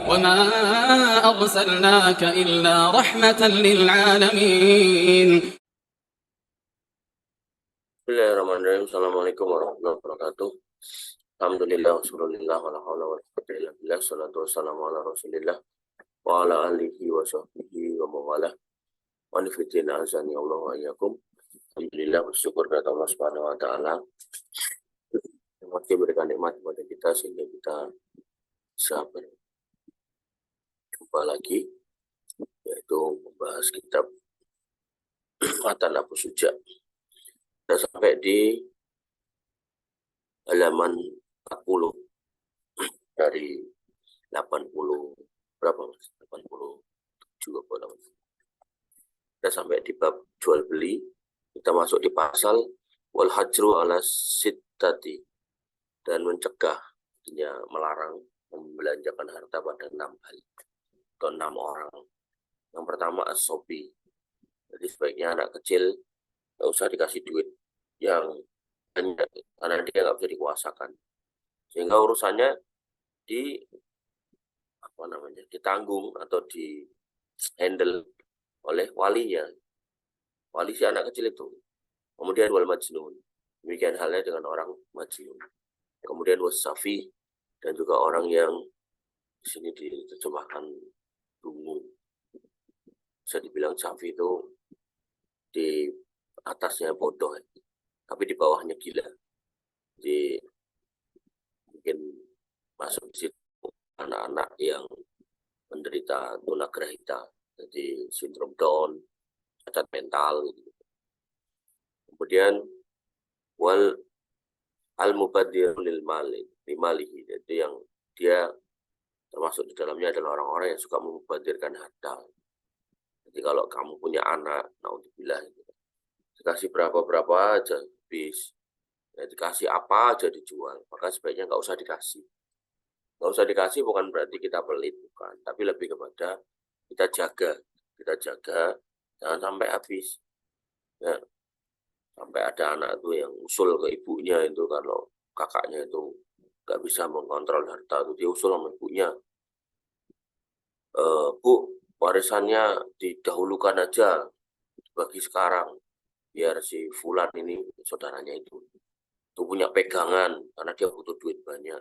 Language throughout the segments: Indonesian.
وما أرسلناك إلا رحمة للعالمين. Bismillahirrahmanirrahim. Assalamualaikum warahmatullahi wabarakatuh. Alhamdulillah, wassallallahu ala hawla wa la quwwata illa billah. Salatu wassalamu ala rasulillah wa ala alihi wa sahbihi wa mawalah. Wa nifidina azani Allah wa iyyakum. Alhamdulillah, bersyukur kepada Allah Subhanahu wa taala yang masih berikan nikmat kepada kita sehingga kita bisa berjumpa lagi, yaitu membahas kitab Matan Abu Suja. Kita sampai di halaman 40 dari 80 berapa mas? 87 apa? Kita sampai di bab jual beli. Kita masuk di pasal wal hajru ala sittati, dan mencegah, artinya melarang membelanjakan harta pada 6 hal atau 6 orang. Yang pertama as-sobi, jadi sebaiknya anak kecil nggak usah dikasih duit yang banyak karena dia nggak bisa dikuasakan, sehingga urusannya ditanggung atau di handle oleh walinya, wali si anak kecil itu. Kemudian wal majnun, demikian halnya dengan orang majnun. Kemudian wasafi, dan juga orang yang di sini diterjemahkan dungu, bisa dibilang safi itu di atasnya bodoh, tapi di bawahnya gila. Jadi mungkin masuk di situ anak-anak yang menderita tunagrahita, jadi sindrom Down, cacat mental. Kemudian wal al-mubadzir lil malihi, jadi yang dia termasuk di dalamnya adalah orang-orang yang suka memubadzirkan harta. Jadi kalau kamu punya anak, naudzubillah, dikasih berapa aja habis, ya, dikasih apa aja dijual, maka sebaiknya nggak usah dikasih. Nggak usah dikasih bukan berarti kita pelit, bukan, tapi lebih kepada kita jaga jangan sampai habis. Ya, sampai ada anak itu yang usul ke ibunya itu, kalau kakaknya itu nggak bisa mengontrol harta itu, dia usul sama ibunya, Bu, warisannya didahulukan aja, bagi sekarang, biar si Fulan ini, saudaranya itu punya pegangan, karena dia butuh duit banyak.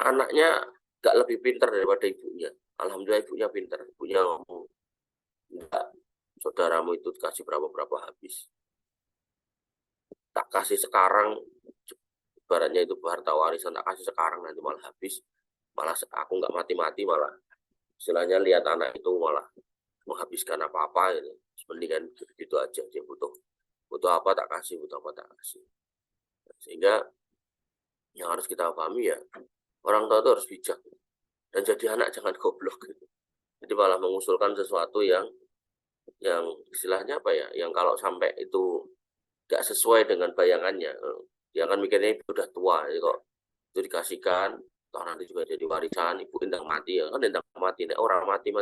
Anaknya nggak lebih pintar daripada ibunya. Alhamdulillah ibunya pintar. Ibunya ngomong, enggak, saudaramu itu dikasih berapa habis. Tak kasih sekarang, ibaratnya itu harta warisan, tak kasih sekarang nanti malah habis. Malah aku nggak mati-mati, malah istilahnya lihat anak itu malah menghabiskan apa-apa gitu. Mendingan gitu aja, dia butuh apa tak kasih, butuh apa tak kasih. Sehingga yang harus kita pahami ya, orang tua itu harus bijak, dan jadi anak jangan goblok gitu. Jadi malah mengusulkan sesuatu yang istilahnya apa ya, yang kalau sampai itu nggak sesuai dengan bayangannya, dia akan mikirnya itu udah tua, jadi kok itu dikasihkan, toh nanti juga jadi warisan, ibu endang mati, ya kan endang mati, orang mati.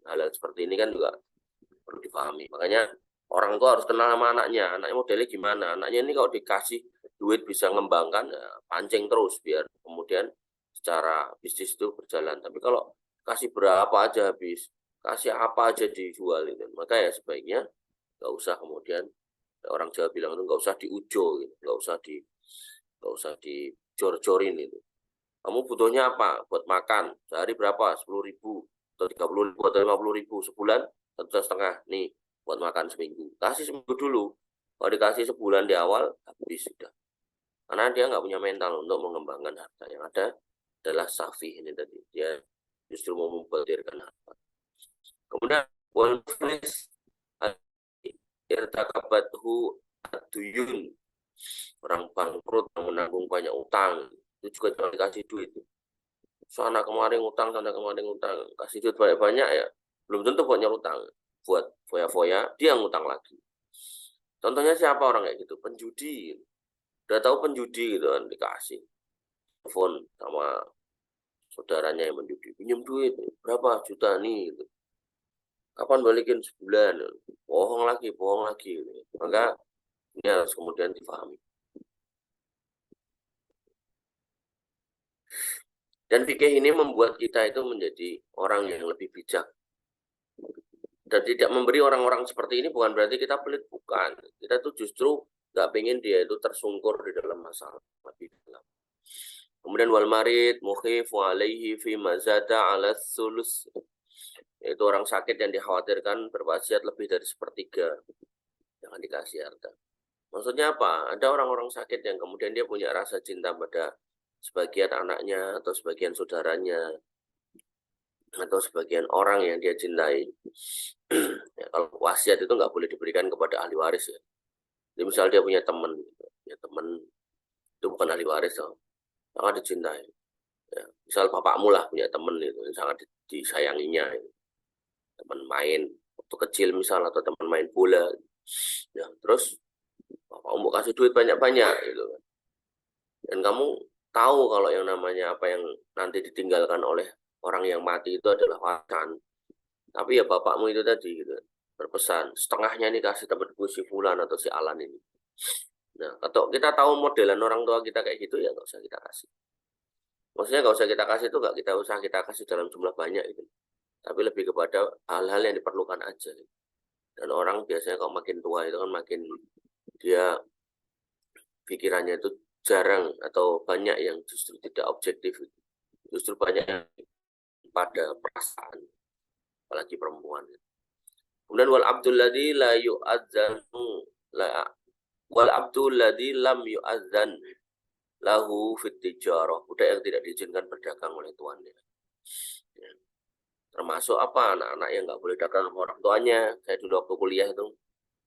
Hal seperti ini kan juga perlu dipahami. Makanya orang tua harus kenal sama anaknya modelnya gimana. Anaknya ini kalau dikasih duit bisa ngembangkan, ya, pancing terus biar kemudian secara bisnis itu berjalan. Tapi kalau kasih berapa aja habis, kasih apa aja dijual itu, maka ya sebaiknya nggak usah kemudian, orang Jawa bilang itu nggak usah diujo gitu. nggak usah dijor-jorin itu. Kamu butuhnya apa buat makan sehari, berapa, 10.000 atau 30.000 atau 50.000 sebulan, 1,5 nih buat makan seminggu. Kasih seminggu dulu. Kalau dikasih sebulan di awal, habis sudah. Karena dia nggak punya mental untuk mengembangkan harta. Yang ada adalah safi ini tadi. Dia justru mau membadirkan harta. Kemudian wal muflis irtakabathu ad-duyun, orang bangkrut yang menanggung banyak utang, itu juga jangan dikasih duit. Sana kemarin utang, kasih duit banyak-banyak ya, belum tentu buat nyerutang, buat foya-foya, dia ngutang lagi. Contohnya siapa orang kayak gitu? Penjudi. Udah tahu penjudi gitu kan, dikasih telepon sama saudaranya yang menjudi, pinjam duit berapa juta nih gitu. Kapan balikin? Sebulan. Bohong lagi gitu. Maka ini harus kemudian dipahami. Dan fikih ini membuat kita itu menjadi orang yang lebih bijak. Dan tidak memberi orang-orang seperti ini bukan berarti kita pelit, bukan. Kita tuh justru nggak pengen dia itu tersungkur di dalam masalah lebih dalam. Kemudian wal marid mukhif wa alaihi fi mazada ala sulus, yaitu orang sakit yang dikhawatirkan berwasiat lebih dari sepertiga, jangan dikasih harta. Maksudnya apa? Ada orang-orang sakit yang kemudian dia punya rasa cinta pada sebagian anaknya atau sebagian saudaranya atau sebagian orang yang dia cintai. Ya, kalau wasiat itu nggak boleh diberikan kepada ahli waris ya. Jadi misal dia punya teman, gitu. Ya teman itu bukan ahli waris, so. Sangat dicintai. Ya, misal bapakmu lah punya teman itu yang sangat disayanginya, gitu. Teman main waktu kecil misal atau teman main bola. Ya, terus bapakmu mau kasih duit banyak-banyak gitu. Dan kamu tahu kalau yang namanya apa yang nanti ditinggalkan oleh orang yang mati itu adalah warisan. Tapi ya bapakmu itu tadi gitu berpesan setengahnya ini kasih temanku si Fulan atau si Alan ini. Nah, atau kita tahu modelan orang tua kita kayak gitu ya nggak usah kita kasih. Maksudnya nggak usah kita kasih itu nggak kita usah kita kasih dalam jumlah banyak itu. Tapi lebih kepada hal-hal yang diperlukan aja. Dan orang biasanya kalau makin tua itu kan makin dia pikirannya itu jarang atau banyak yang justru tidak objektif. Justru banyak yang pada perasaan, apalagi perempuan. Kemudian wal abdul ladzi la yu'adzanu la wal abdul ladzi lam yu'adzan lahu fit tijarah, budak yang tidak diizinkan berdagang oleh tuannya. Ya. Termasuk apa? Anak-anak yang nggak boleh dagang sama orang tuanya. Saya dulu waktu kuliah itu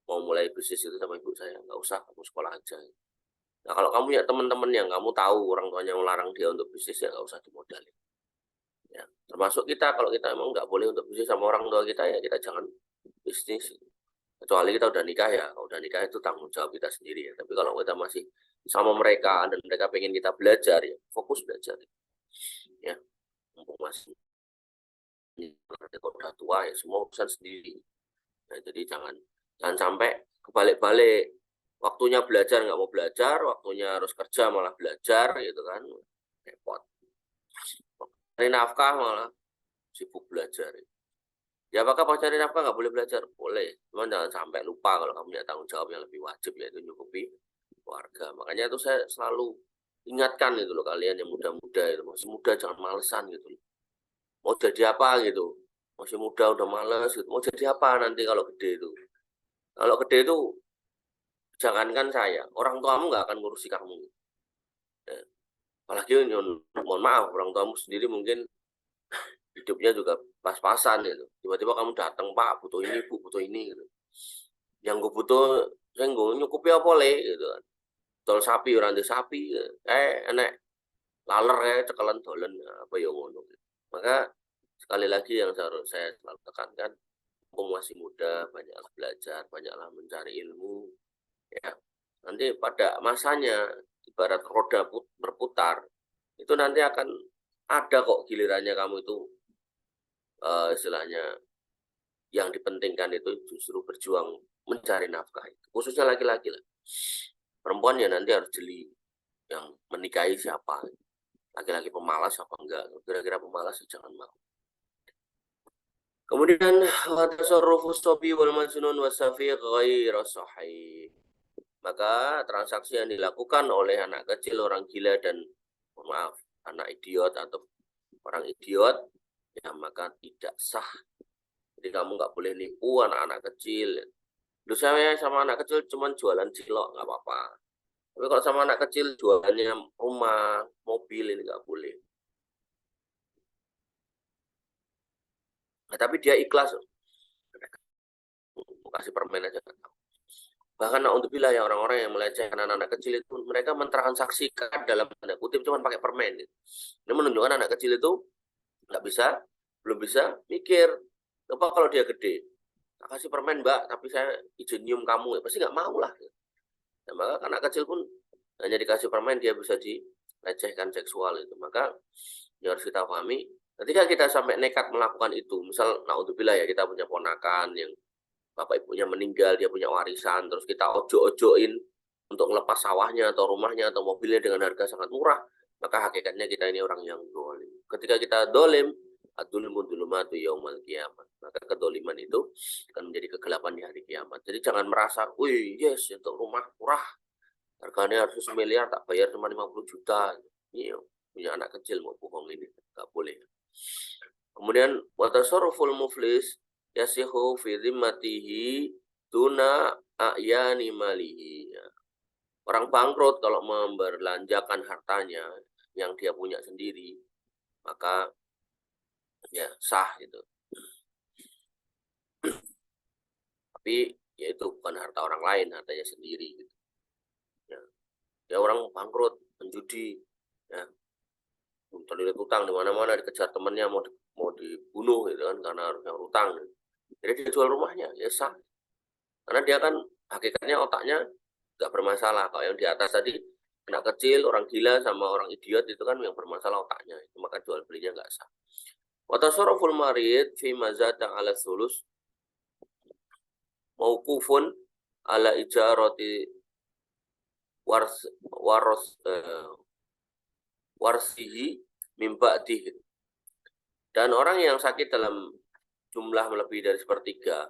mau mulai bisnis itu sama ibu saya, nggak usah, kamu sekolah aja. Nah kalau kamu punya teman-teman yang kamu tahu orang tuanya melarang dia untuk bisnis ya nggak usah dimodalin. Ya, termasuk kita kalau kita emang nggak boleh untuk bisnis sama orang tua kita ya kita jangan bisnis. Kecuali kita udah nikah ya, kalau udah nikah itu tanggung jawab kita sendiri ya. Tapi kalau kita masih sama mereka dan mereka pengen kita belajar ya fokus belajar ya. Mumpung masih kalau udah tua ya semua urusan sendiri. Nah, jadi jangan sampai kebalik-balik. Waktunya belajar nggak mau belajar, waktunya harus kerja malah belajar gitu kan, repot. Cari nafkah malah sibuk belajar. Ya apakah pas cari nafkah nggak boleh belajar? Boleh, cuma jangan sampai lupa kalau kamu punya tanggung jawab yang lebih wajib yaitu nyukupi keluarga. Makanya itu saya selalu ingatkan itu loh kalian yang muda-muda itu masih muda jangan malesan gitu. Mau jadi apa gitu? Masih muda udah males gitu. Mau jadi apa nanti kalau gede itu? Kalau gede itu jangankan saya, orang tuamu nggak akan ngurusi kamu. Ya. Apalagi mohon maaf orang tuamu sendiri mungkin hidupnya juga pas-pasan gitu. Tiba-tiba kamu datang, Pak, butuh ini, Bu, butuh ini gitu. Yang gue butuh, saya gue nyukupi apa le gitu kan. Tol sapi, orang di sapi, enek laler cekelan dolen apa ya ngono. Maka sekali lagi yang saya selalu tekankan, kamu masih muda, banyaklah belajar, banyaklah mencari ilmu, ya. Nanti pada masanya ibarat roda berputar, itu nanti akan ada kok gilirannya kamu itu istilahnya yang dipentingkan itu justru berjuang mencari nafkah itu. Khususnya laki-laki lah. Perempuan ya nanti harus jeli yang menikahi siapa. Laki-laki pemalas apa enggak. Kira-kira pemalas ya jangan mau. Kemudian tasarrufu sobi wal majnun wasafi ghairu sahih. Maka transaksi yang dilakukan oleh anak kecil, orang gila dan maaf, anak idiot atau orang idiot ya maka tidak sah. Jadi kamu nggak boleh nipu anak-anak kecil. Dulu saya sama anak kecil cuma jualan cilok nggak apa-apa. Tapi kalau sama anak kecil jualannya rumah, mobil ini nggak boleh. Nah, tapi dia ikhlas. Kasih permen aja. Bahkan untuk bila ya orang-orang yang melecehkan anak-anak kecil itu mereka mentransaksikan dalam tanda kutip cuma pakai permen. Ini menunjukkan anak kecil itu nggak bisa, belum bisa mikir. Apa kalau dia gede? Tak kasih permen mbak, tapi saya izin nyium kamu, ya pasti nggak mau lah. Nah, maka anak kecil pun hanya dikasih permen dia bisa dilecehkan seksual itu. Maka yang harus kita pahami, ketika kita sampai nekat melakukan itu, misal naudzubillah ya kita punya ponakan yang bapak ibunya meninggal, dia punya warisan, terus kita ojo-ojoin untuk ngelepas sawahnya atau rumahnya atau mobilnya dengan harga sangat murah, maka hakikatnya kita ini orang yang zalim. ketika kita dolim, adzulmu dzulumatu yaumal kiamat. Maka kedoliman itu akan menjadi kegelapan di hari kiamat. Jadi jangan merasa, wih yes, untuk rumah murah, harganya harus 1 miliar, tak bayar cuma 50 juta. Ini punya anak kecil mau bohong ini, nggak boleh. Kemudian watasarruful muflis yasihu fi dhimmatihi tuna a'yani malihi. Orang bangkrut kalau memberlanjakan hartanya yang dia punya sendiri, maka ya sah itu. Tapi ya itu bukan harta orang lain, hartanya sendiri gitu. Ya orang bangkrut, menjudi, ya terlilit utang di mana-mana, dikejar temannya mau dibunuh gitu kan karena harusnya utang. Jadi dia jual rumahnya, ya sah. Karena dia kan hakikatnya otaknya nggak bermasalah. Kalau yang di atas tadi anak kecil, orang gila sama orang idiot itu kan yang bermasalah otaknya. Itu maka jual belinya nggak sah. Wa tasarruful marid fi mazata ala sulus mauqufun ala ijarati warsihi min ba'dihi. Dan orang yang sakit dalam jumlah lebih dari sepertiga,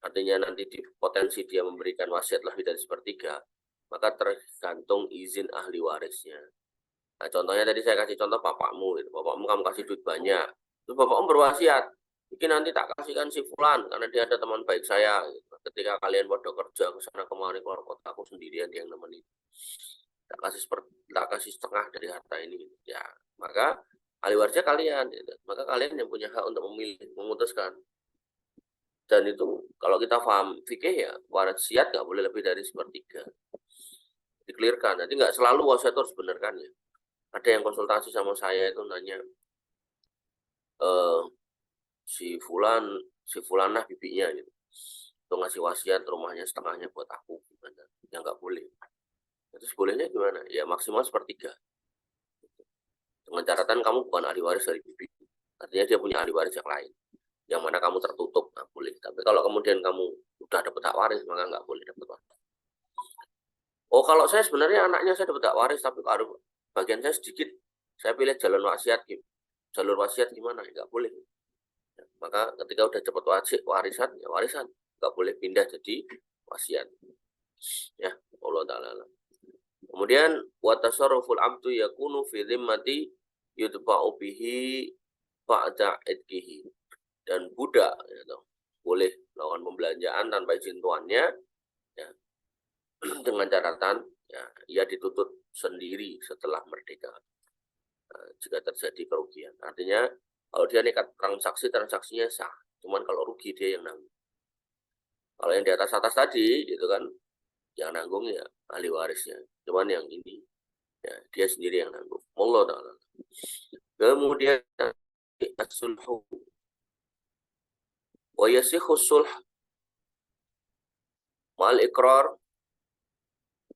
artinya nanti di potensi dia memberikan wasiat lebih dari sepertiga, maka tergantung izin ahli warisnya. Nah, contohnya tadi saya kasih contoh bapakmu, gitu. Bapakmu kamu kasih duit banyak, terus bapakmu berwasiat, mungkin nanti tak kasihkan si fulan karena dia ada teman baik saya. Gitu. Ketika kalian pada kerja ke sana kemari keluar kota, aku sendirian dia yang nemenin. Tak kasih setengah dari harta ini, gitu. Ya, maka ahli warisnya kalian, gitu. Maka kalian yang punya hak untuk memilih, memutuskan. Dan itu kalau kita paham fikih ya, wasiat nggak boleh lebih dari sepertiga. Dikelirkan, nanti nggak selalu wasiat itu harus benarkan ya. Ada yang konsultasi sama saya itu nanya, si fulanah bibinya gitu, itu ngasih wasiat rumahnya setengahnya buat aku, gimana? Ya nggak boleh. Terus bolehnya gimana? Ya maksimal sepertiga. Dengan catatan kamu bukan ahli waris dari bibi. Artinya dia punya ahli waris yang lain. Yang mana kamu tertutup, nggak boleh. Tapi kalau kemudian kamu udah dapat hak waris, maka nggak boleh dapat waris. Oh, kalau saya sebenarnya anaknya saya dapat hak waris, tapi kalau bagian saya sedikit, saya pilih jalur wasiat. Jalur wasiat gimana? Nggak boleh. Ya, maka ketika udah cepat warisan, ya warisan. Nggak boleh pindah jadi wasiat. Ya, Allah Ta'ala. Kemudian watasarruful abdu yakunu fi dhimmati yudba'u bihi ba'da idkihi. Dan budak gitu, boleh melakukan pembelanjaan tanpa izin tuannya ya, dengan catatan ya, ia dituntut sendiri setelah merdeka jika terjadi kerugian. Artinya kalau dia nekat transaksinya sah, cuman kalau rugi dia yang nanggung. Kalau yang di atas tadi gitu kan, yang nanggung ya ahli warisnya, cuman yang ini ya dia sendiri yang nanggung. Allah Ta'ala. Kemudian as-sulhu wa yasikhu sulh ma'al iqrar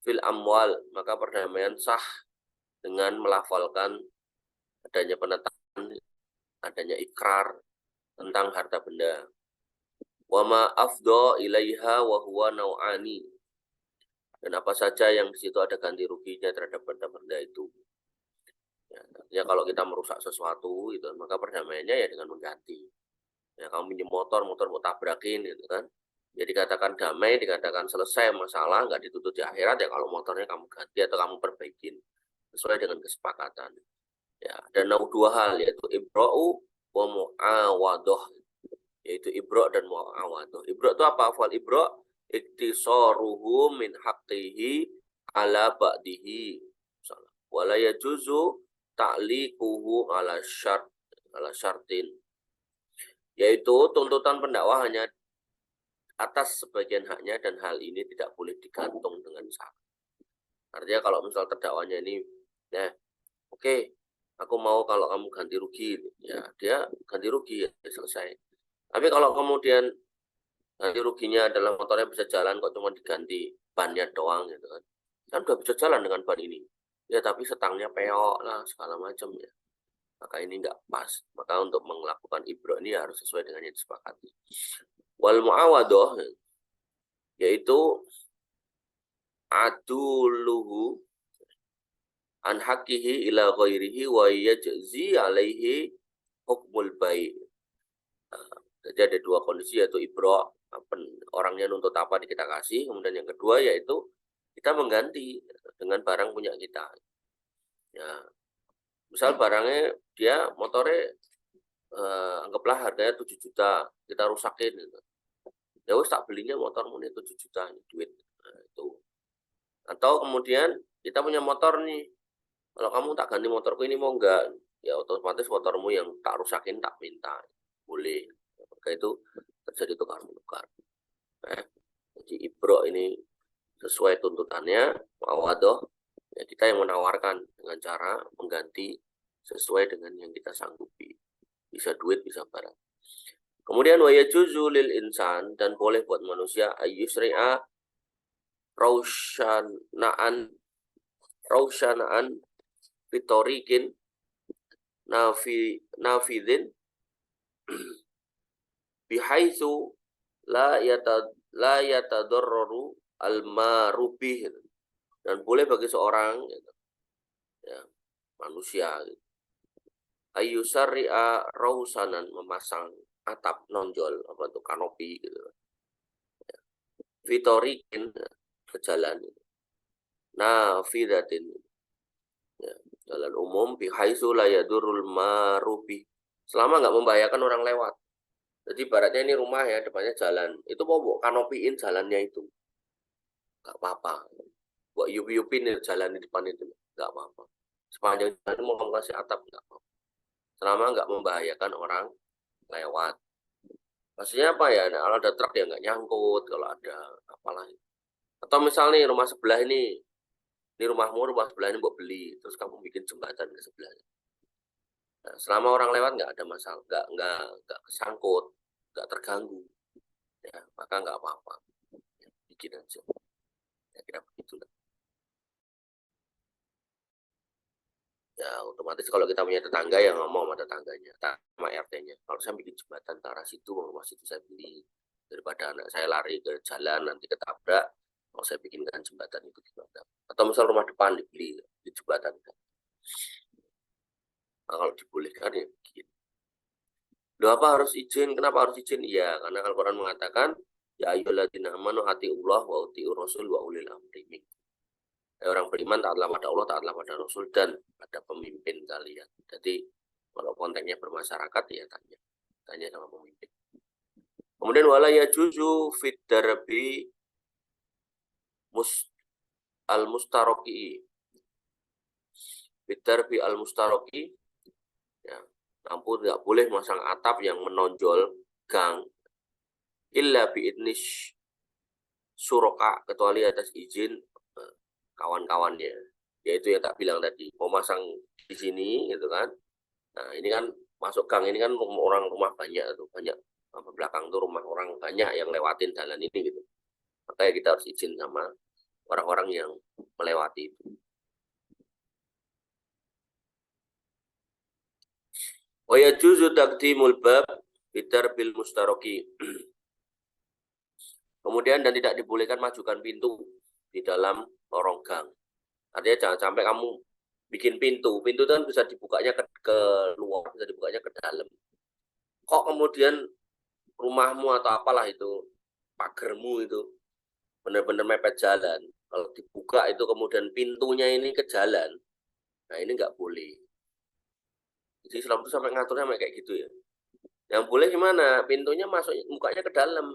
fil amwal, maka perdamaian sah dengan melafalkan adanya penetapan, adanya ikrar tentang harta benda. Wa ma afdha ilaiha wa huwa nau'ani, dan apa saja yang di situ ada ganti ruginya terhadap benda-benda itu. Ya, artinya kalau kita merusak sesuatu itu, maka perdamaiannya ya dengan mengganti. Ya, kamu pinjam motor mau tabrakin gitu kan. Jadi dikatakan damai, dikatakan selesai masalah, nggak dituntut di akhirat ya kalau motornya kamu ganti atau kamu perbaikin sesuai dengan kesepakatan. Ya, dan dua hal yaitu ibra'u wa mu'awadoh, yaitu ibra' dan mu'awadoh. Ibra' itu apa? Fal ibra' iktisaruhu min haqqihi ala ba'dihi. Wala yajuzu ta'liquhu ala syartin. Yaitu tuntutan pendakwa hanya atas sebagian haknya dan hal ini tidak boleh digantung dengan syarat. Artinya kalau misal terdakwanya ini, ya oke, aku mau kalau kamu ganti rugi, ya dia ganti rugi ya selesai. Tapi kalau kemudian ganti ruginya adalah motornya bisa jalan kok cuma diganti bannya doang gitu kan udah bisa jalan dengan ban ini. Ya tapi setangnya peok lah segala macam ya. Maka ini nggak pas. Maka untuk melakukan ibro ini harus sesuai dengan yang disepakati. Wal mu'awadoh, yaitu aduluhu an haqqihi ila ghairihi wa yajzi alaihi hukmul bai'. Jadi ada dua kondisi, yaitu ibro, orangnya nuntut apa kita kasih, kemudian yang kedua yaitu kita mengganti dengan barang punya kita. Ya, misal barangnya dia motornya anggaplah harganya 7 juta, kita rusakin gitu. Ya wis tak belinya motormu nih 7 juta nih, duit. Nah, itu. Atau kemudian kita punya motor nih, kalau kamu tak ganti motorku ini mau enggak? Ya otomatis motormu yang tak rusakin tak minta. Boleh. Maka itu terjadi tukar-menukar. Jadi ibro ini sesuai tuntutannya, wawadoh, ya kita yang menawarkan dengan cara mengganti sesuai dengan yang kita sanggupi. Bisa duit, bisa barang. Kemudian wa yajuzu lil insan, dan boleh buat manusia ayyusri'a rausyanaan fitorikin nafidin bihaitsu la yatadarraru al-marubih. Dan boleh bagi seorang ya, manusia ayyusari'a rausanan, memasang atap nonjol, apa itu kanopi gitu. Fitorikin, ke jalan. Nafidatin, ya, jalan umum, bihaitsu la yadurul marubi, selama nggak membahayakan orang lewat. Jadi baratnya ini rumah ya, depannya jalan, itu mau kanopiin jalannya itu nggak apa-apa, buat yup-yupin jalan di depan itu nggak apa-apa, sepanjang jalan mau kasih atap nggak apa-apa, selama nggak membahayakan orang lewat. Maksudnya apa ya, kalau ada truk ya nggak nyangkut, kalau ada apalah. Atau misalnya rumah sebelah ini rumahmu, rumah sebelah ini mau beli, terus kamu bikin jembatan ke sebelahnya. Nah, selama orang lewat nggak ada masalah, nggak kesangkut, nggak terganggu, ya maka nggak apa-apa, ya, bikin aja. Ya kira begitu lah. Ya otomatis kalau kita punya tetangga yang ngomong sama tetangganya, sama RT-nya, kalau saya bikin jembatan ke arah situ, rumah situ saya beli, daripada anak saya lari ke jalan nanti ketabrak, mau saya bikinkan jembatan itu gimana? Atau misal rumah depan dibeli di jembatan. Nah, kalau dibolehkan ya begini. Loh, apa harus izin? Kenapa harus izin? Iya, karena Al-Quran mengatakan, ya ayyuhalladzina amanu atiullah wa atiur rasul wa ulil amri minkum. Orang beriman taatlah pada Allah, taatlah pada Rasul, dan pada pemimpin kalian. Jadi kalau kontennya bermasyarakat ya tanya sama pemimpin. Kemudian wala yajuzu fit darbi al-mustaroki, fit darbi al-mustaroki, ya, namun tidak boleh masang atap yang menonjol gang illa bi'idnish suroka, kecuali atas izin kawan-kawannya, yaitu yang tak bilang tadi, mau masang di sini gitu kan. Nah ini kan masuk gang ini kan orang rumah banyak tuh, banyak belakang tuh rumah orang banyak yang lewatin jalan ini gitu, makanya kita harus izin sama orang-orang yang melewati itu. Wa yajuzu taqdimul bab bidarbil mustaroki. Kemudian dan tidak dibolehkan majukan pintu di dalam lorong gang. Artinya jangan sampai kamu bikin pintu itu kan bisa dibukanya ke luar, bisa dibukanya ke dalam. Kok kemudian rumahmu atau apalah itu, pagermu itu benar-benar mepet jalan. Kalau dibuka itu kemudian pintunya ini ke jalan, nah ini nggak boleh. Jadi Islam itu sampai ngaturnya kayak gitu ya. Yang boleh gimana? Pintunya masuk, mukanya ke dalam.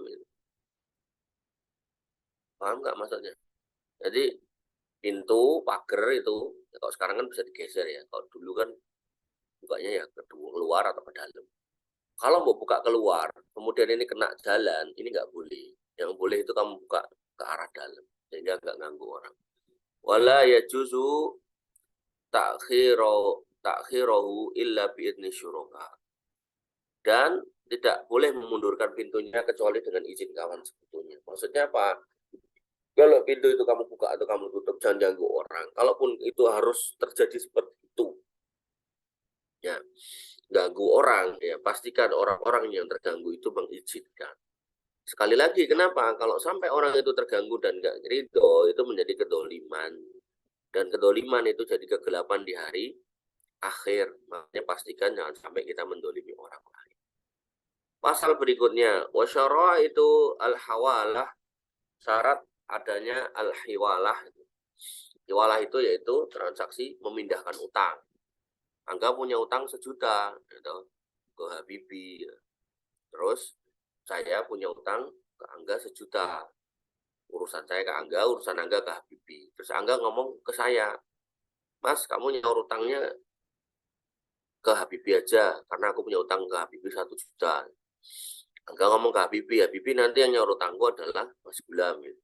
Paham nggak maksudnya? Jadi pintu pagar itu, ya kalau sekarang kan bisa digeser ya. Kalau dulu kan bukanya ya keluar atau ke dalam. Kalau mau buka keluar, kemudian ini kena jalan, ini nggak boleh. Yang boleh itu kamu buka ke arah dalam, sehingga nggak ganggu orang. Wala yajuzu takhirahu illa bi'idni syuraka. Dan tidak boleh memundurkan pintunya kecuali dengan izin kawan sekutunya. Maksudnya apa? Kalau pintu itu kamu buka atau kamu tutup, jangan ganggu orang. Kalaupun itu harus terjadi seperti itu, ya, ganggu orang, ya pastikan orang-orang yang terganggu itu mengizinkan. Sekali lagi, kenapa? Kalau sampai orang itu terganggu dan nggak ridho, itu menjadi kedoliman. dan kedoliman itu jadi kegelapan di hari akhir. Makanya pastikan jangan sampai kita mendolimi orang lain. Pasal berikutnya, wasyara itu al-hawalah, syarat adanya al-hiwalah. Hiwalah itu yaitu transaksi memindahkan utang. Angga punya utang 1 juta gitu, ke Habibie. Terus saya punya utang ke Angga 1 juta. Urusan saya ke Angga, urusan Angga ke Habibie. Terus Angga ngomong ke saya, Mas, kamu nyaur utangnya ke Habibie aja, karena aku punya utang ke Habibie 1 juta. Angga ngomong ke Habibie nanti yang nyaur utangku adalah Mas Gulam. Gitu.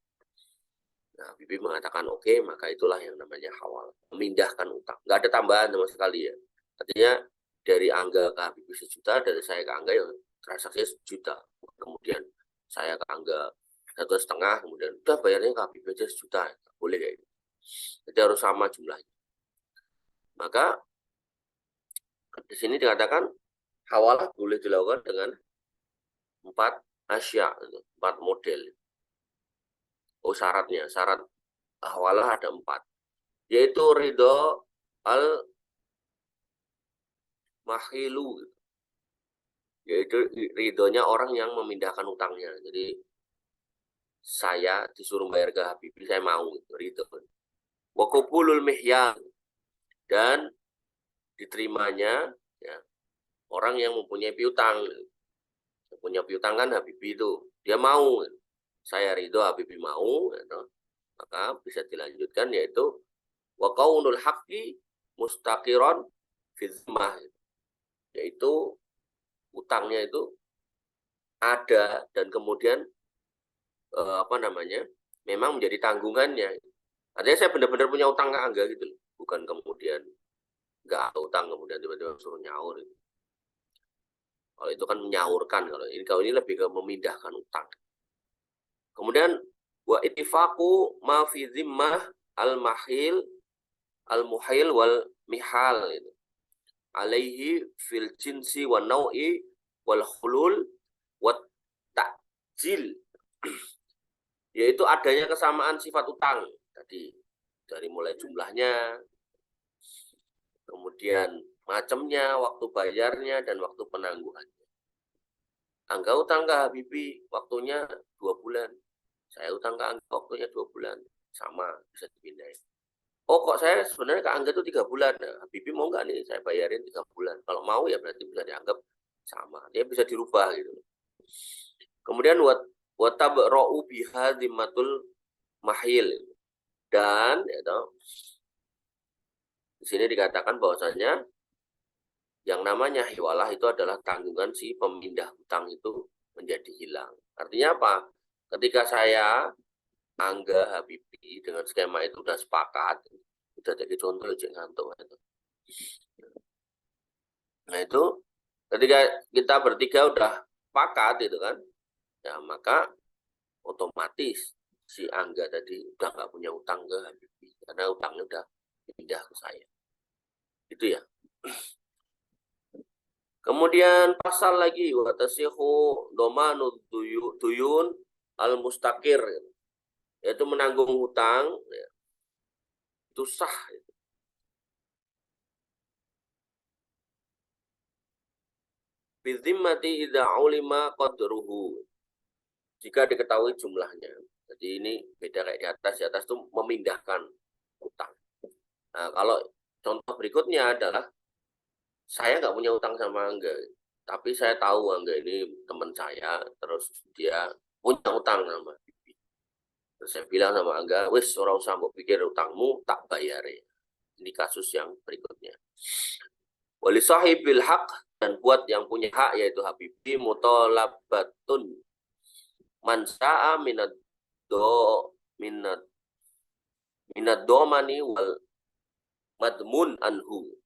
Nah, Habibie mengatakan oke, maka itulah yang namanya hawal, memindahkan utang. Nggak ada tambahan sama sekali ya. Artinya dari Angga ke Habibie 1 juta, dari saya ke Angga ya transaksinya 1 juta. Kemudian saya ke Angga 1,5, kemudian udah bayarnya ke Habibie aja 1 juta. Boleh kayak gitu. Jadi harus sama jumlahnya. Maka di sini dikatakan hawalah boleh dilakukan dengan 4 asya, 4 model. Oh, syaratnya, syarat hawalah ada 4, yaitu ridho al mahilu, yaitu ridhonya orang yang memindahkan utangnya. Jadi saya disuruh bayar ke Habibie, saya mau, ridho. Wa qubulul mihyan, dan diterimanya ya, orang yang mempunyai piutang. Punya piutang kan Habibie itu, dia mau, saya ridho, Habibie mau, gitu. Maka bisa dilanjutkan yaitu wa qaunul haqqi mustaqiron fi zimmah, yaitu utangnya itu ada dan kemudian memang menjadi tanggungannya. Artinya saya benar-benar punya utang ke Angga gitu loh, bukan kemudian nggak ada utang kemudian tiba-tiba suruh nyaur. Kalau itu kan menyaurkan, kalau ini lebih ke memindahkan utang. Kemudian wa ittifaqu ma fi zimmah al-mahil al-muhil wal mihal itu. Alaihi fil jinsi wa nau'i wal khulul wa ta'jil. Yaitu adanya kesamaan sifat utang tadi, dari mulai jumlahnya, kemudian macamnya, waktu bayarnya, dan waktu penangguhannya. Angga utang ke Habibie waktunya 2 bulan. Saya utang ke Angga waktunya 2 bulan. Sama, bisa dipindahin. Oh, kok saya sebenarnya ke Angga itu 3 bulan. Nah, Habibie mau nggak nih saya bayarin 3 bulan? Kalau mau ya berarti bisa dianggap sama. Dia bisa dirubah gitu. Kemudian watabra'u biha zimmatul mahil. Dan ya, di sini dikatakan bahwasanya yang namanya hiwalah itu adalah tanggungan si pemindah hutang itu menjadi hilang. Artinya apa? Ketika saya Angga Habibie dengan skema itu udah sepakat, udah jadi contoh cek ngantuk itu. Nah itu ketika kita bertiga udah sepakat itu kan, ya maka otomatis si Angga tadi udah nggak punya utang ke Habibie karena utangnya udah pindah ke saya. Itu ya. Kemudian pasal lagi watasihu domanu duyun al-mustaqir, yaitu menanggung hutang ya, itu sah. Bidzimmati idza ulima qadruhu, jika diketahui jumlahnya. Jadi ini beda kayak di atas. Di atas itu memindahkan hutang. Nah, kalau contoh berikutnya adalah saya nggak punya utang sama Angga, tapi saya tahu Angga ini teman saya, terus dia punya utang sama Bibi. Terus saya bilang sama Angga, wis ora usah mbok pikir utangmu, tak bayar ya. Ini kasus yang berikutnya. Wali sahibil haq, dan buat yang punya hak yaitu Habibie mutolabatun man sa'a minad domani wal madmun anhu.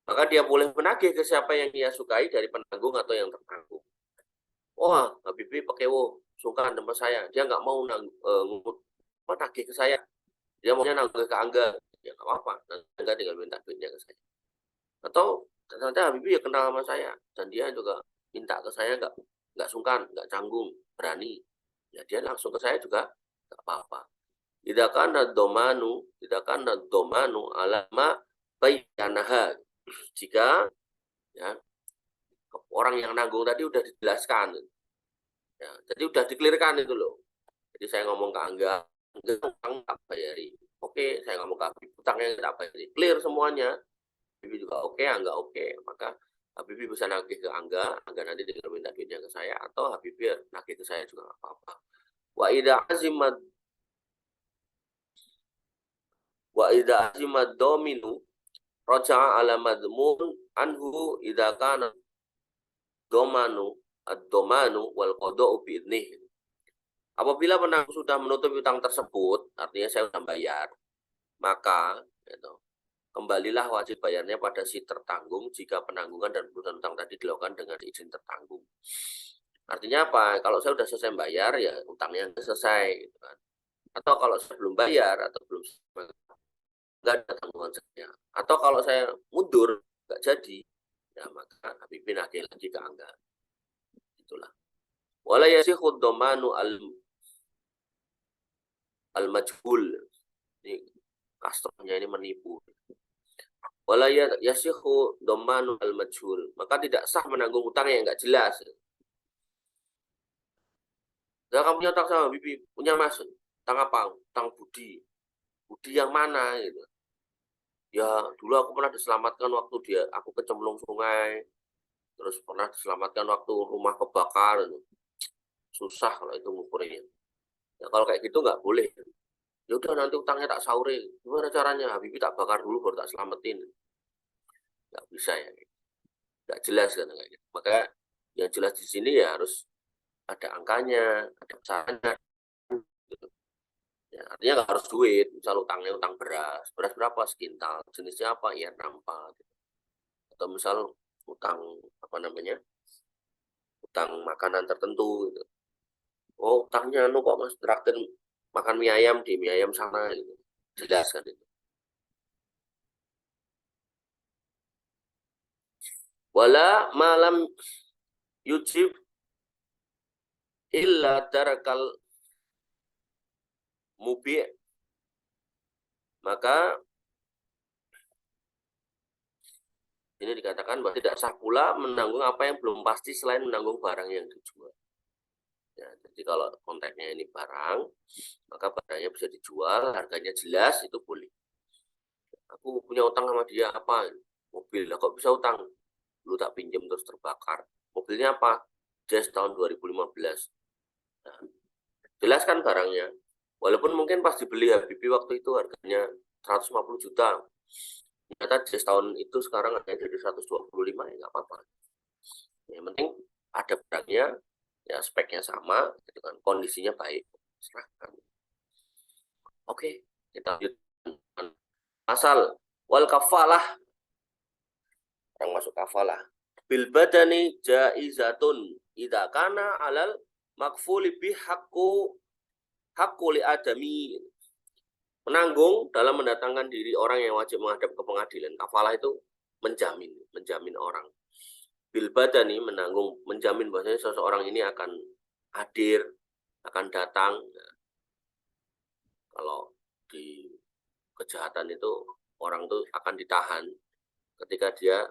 Maka dia boleh menagih ke siapa yang dia sukai dari penanggung atau yang tertanggung. Wah, Habibie pakai sungkan sama saya. Dia nggak mau menagih ke saya. Dia maunya nagih ke Angga. Ya nggak apa-apa. Angga tinggal minta duitnya ke saya. Atau ternyata Habibie ya kenal sama saya dan dia juga minta ke saya nggak sungkan, nggak canggung, berani. Ya dia langsung ke saya juga nggak apa-apa. Idza kana domanu ala ma bayyanaha. Jika ya orang yang nanggung tadi udah dijelaskan. Ya, jadi udah diklirkan itu loh. Jadi saya ngomong ke Angga, utang tak bayari. Oke, saya ngomong ke Habib, utangnya tak bayari. Clear semuanya. Habib juga oke, Angga oke. Maka Habib bisa nagih ke Angga nanti tinggal minta duitnya ke saya, atau Habib nagih ke saya juga nggak apa-apa. Wa idza azimad dominu raja'a ala madmun anhu idza kana domanu ad-domanu wal qada'u bi'idnih. Apabila penanggung sudah menutupi utang tersebut, artinya saya sudah bayar, maka gitu, kembalilah wajib bayarnya pada si tertanggung jika penanggungan dan penutupan utang tadi dilakukan dengan izin tertanggung. Artinya apa? Kalau saya sudah selesai bayar, ya utangnya selesai. Gitu kan. Atau kalau saya belum bayar, atau belum nggak ada tanggungan saya. Atau kalau saya mundur, nggak jadi, ya maka Habibin nagih lagi ke Angga. Itulah. Wala yasihu dhamanu al-majhul. Ini customernya ini menipu. Wala yasihu dhamanu al-majhul. Maka tidak sah menanggung utang yang nggak jelas. Nah, kamu punya utang sama Bibi, punya mas, utang apa? Utang budi. Budi yang mana gitu. Ya, dulu aku pernah diselamatkan waktu aku kecemplung sungai. Terus pernah diselamatkan waktu rumah kebakar. Susah kalau itu ngukurinnya. Ya, kalau kayak gitu nggak boleh. Ya udah nanti utangnya tak saurin. Gimana caranya? Habibie tak bakar dulu baru tak selamatin. Nggak bisa ya. Nggak jelas kan kayak gitu. Maka yang jelas di sini ya harus ada angkanya, ada caranya. Gitu. Ya, artinya nggak harus duit. Misal utangnya utang beras. Beras berapa? Sekintal. Jenisnya apa? Ya nampak. Gitu. Atau misal utang apa namanya? Utang makanan tertentu. Gitu. Oh utangnya kok mas traktir makan mie ayam di mie ayam sana. Gitu. Jelas kan itu. Wala malam yujib illa tarakal mubi'. Maka ini dikatakan bahwa tidak sah pula menanggung apa yang belum pasti selain menanggung barang yang dijual. Ya, jadi kalau konteksnya ini barang, maka barangnya bisa dijual, harganya jelas, itu boleh. Aku punya utang sama dia apa? Mobil. Lah kok bisa utang? Lu tak pinjam terus terbakar. Mobilnya apa? Jazz tahun 2015. Nah, jelaskan barangnya. Walaupun mungkin pas dibeli Habibie waktu itu harganya 150 juta. Ternyata Jazz tahun itu sekarang ada jadi 125, ya nggak apa-apa. Yang penting ada barangnya, ya speknya sama, gitu kan, kondisinya baik, serahkan. Oke, kita lanjutkan. Pasal wal kafalah, orang masuk kafalah. Bil badani jaizatun idza kana alal makfuli bi haqqu li adami. Menanggung dalam mendatangkan diri orang yang wajib menghadap ke pengadilan. Kafalah itu menjamin orang. Bil badani menjamin bahwasanya seseorang ini akan hadir, akan datang. Kalau di kejahatan itu orang itu akan ditahan ketika dia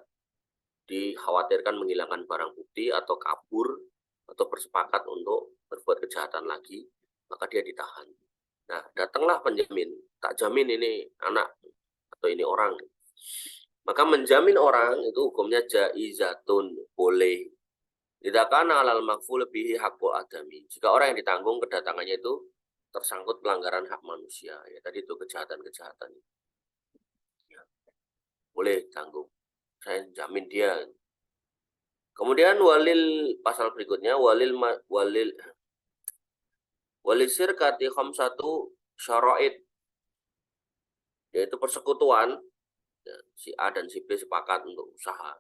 dikhawatirkan menghilangkan barang bukti atau kabur atau bersepakat untuk berbuat kejahatan lagi, maka dia ditahan. Nah, datanglah penjamin, tak jamin ini anak atau ini orang. Maka menjamin orang itu hukumnya jaizatun, boleh. Tidak kana alal makful bihi haqqul adami. Jika orang yang ditanggung kedatangannya itu tersangkut pelanggaran hak manusia, ya tadi itu kejahatan-kejahatan. Ya, boleh tanggung. Saya jamin dia. Kemudian pasal berikutnya walil sirkati khamsatu syara'id, yaitu persekutuan, ya, si A dan si B sepakat untuk usaha.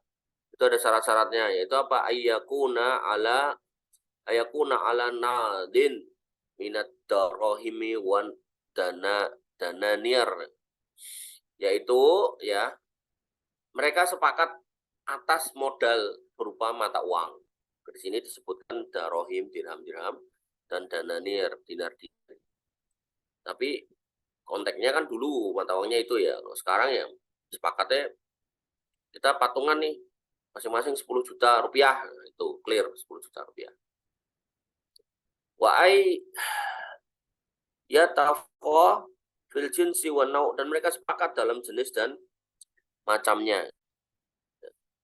Itu ada syarat-syaratnya, yaitu apa? Ayakuna ala nadin minat darahimi wan dananir, yaitu ya mereka sepakat atas modal berupa mata uang. Di sini disebutkan darohim, dirham dan dananir, dinar. Tapi konteksnya kan dulu mata uangnya itu ya. Kalau sekarang ya sepakatnya kita patungan nih masing-masing 10 juta rupiah. Nah, itu clear 10 juta rupiah. Wa ai ya tafqa fil jinsi wa nau, dan mereka sepakat dalam jenis dan macamnya.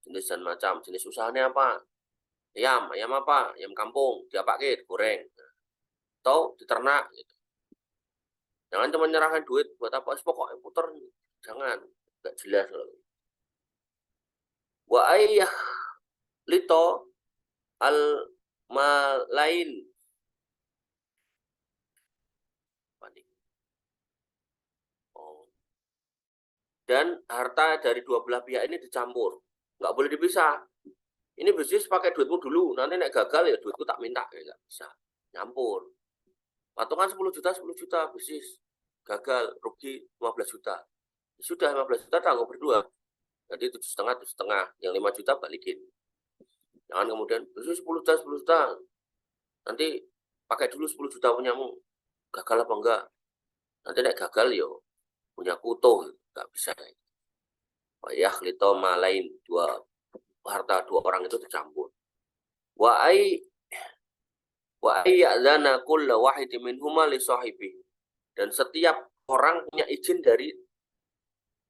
Jenis dan macam, jenis usahanya apa? Ayam apa? Ayam kampung, diapakin, goreng. Atau diternak gitu. Jangan cuma nyerahkan duit buat apa? Pokoknya puter, jangan, nggak jelas loh. Wa ayyah lito al malain. Oh. Dan harta dari dua belah pihak ini dicampur, nggak boleh dipisah. Ini bisnis pakai duitmu dulu, nanti nek gagal ya duitku tak minta, ya nggak bisa. Nyampur. Patungan 10 juta, 10 juta, bisnis gagal, rugi 15 juta. Sudah 15 juta tanggung berdua. Jadi 7,5, 7,5. Yang 5 juta balikin. Jangan kemudian, bisnis 10 juta, 10 juta. Nanti pakai dulu 10 juta punyamu. Gagal apa enggak? Nanti nek gagal yo punya kuto, nggak bisa. Ya, lito malain, harta dua orang itu tercampur. Wa ya'zana kullu wahidin minhuma li sahibi. Dan setiap orang punya izin dari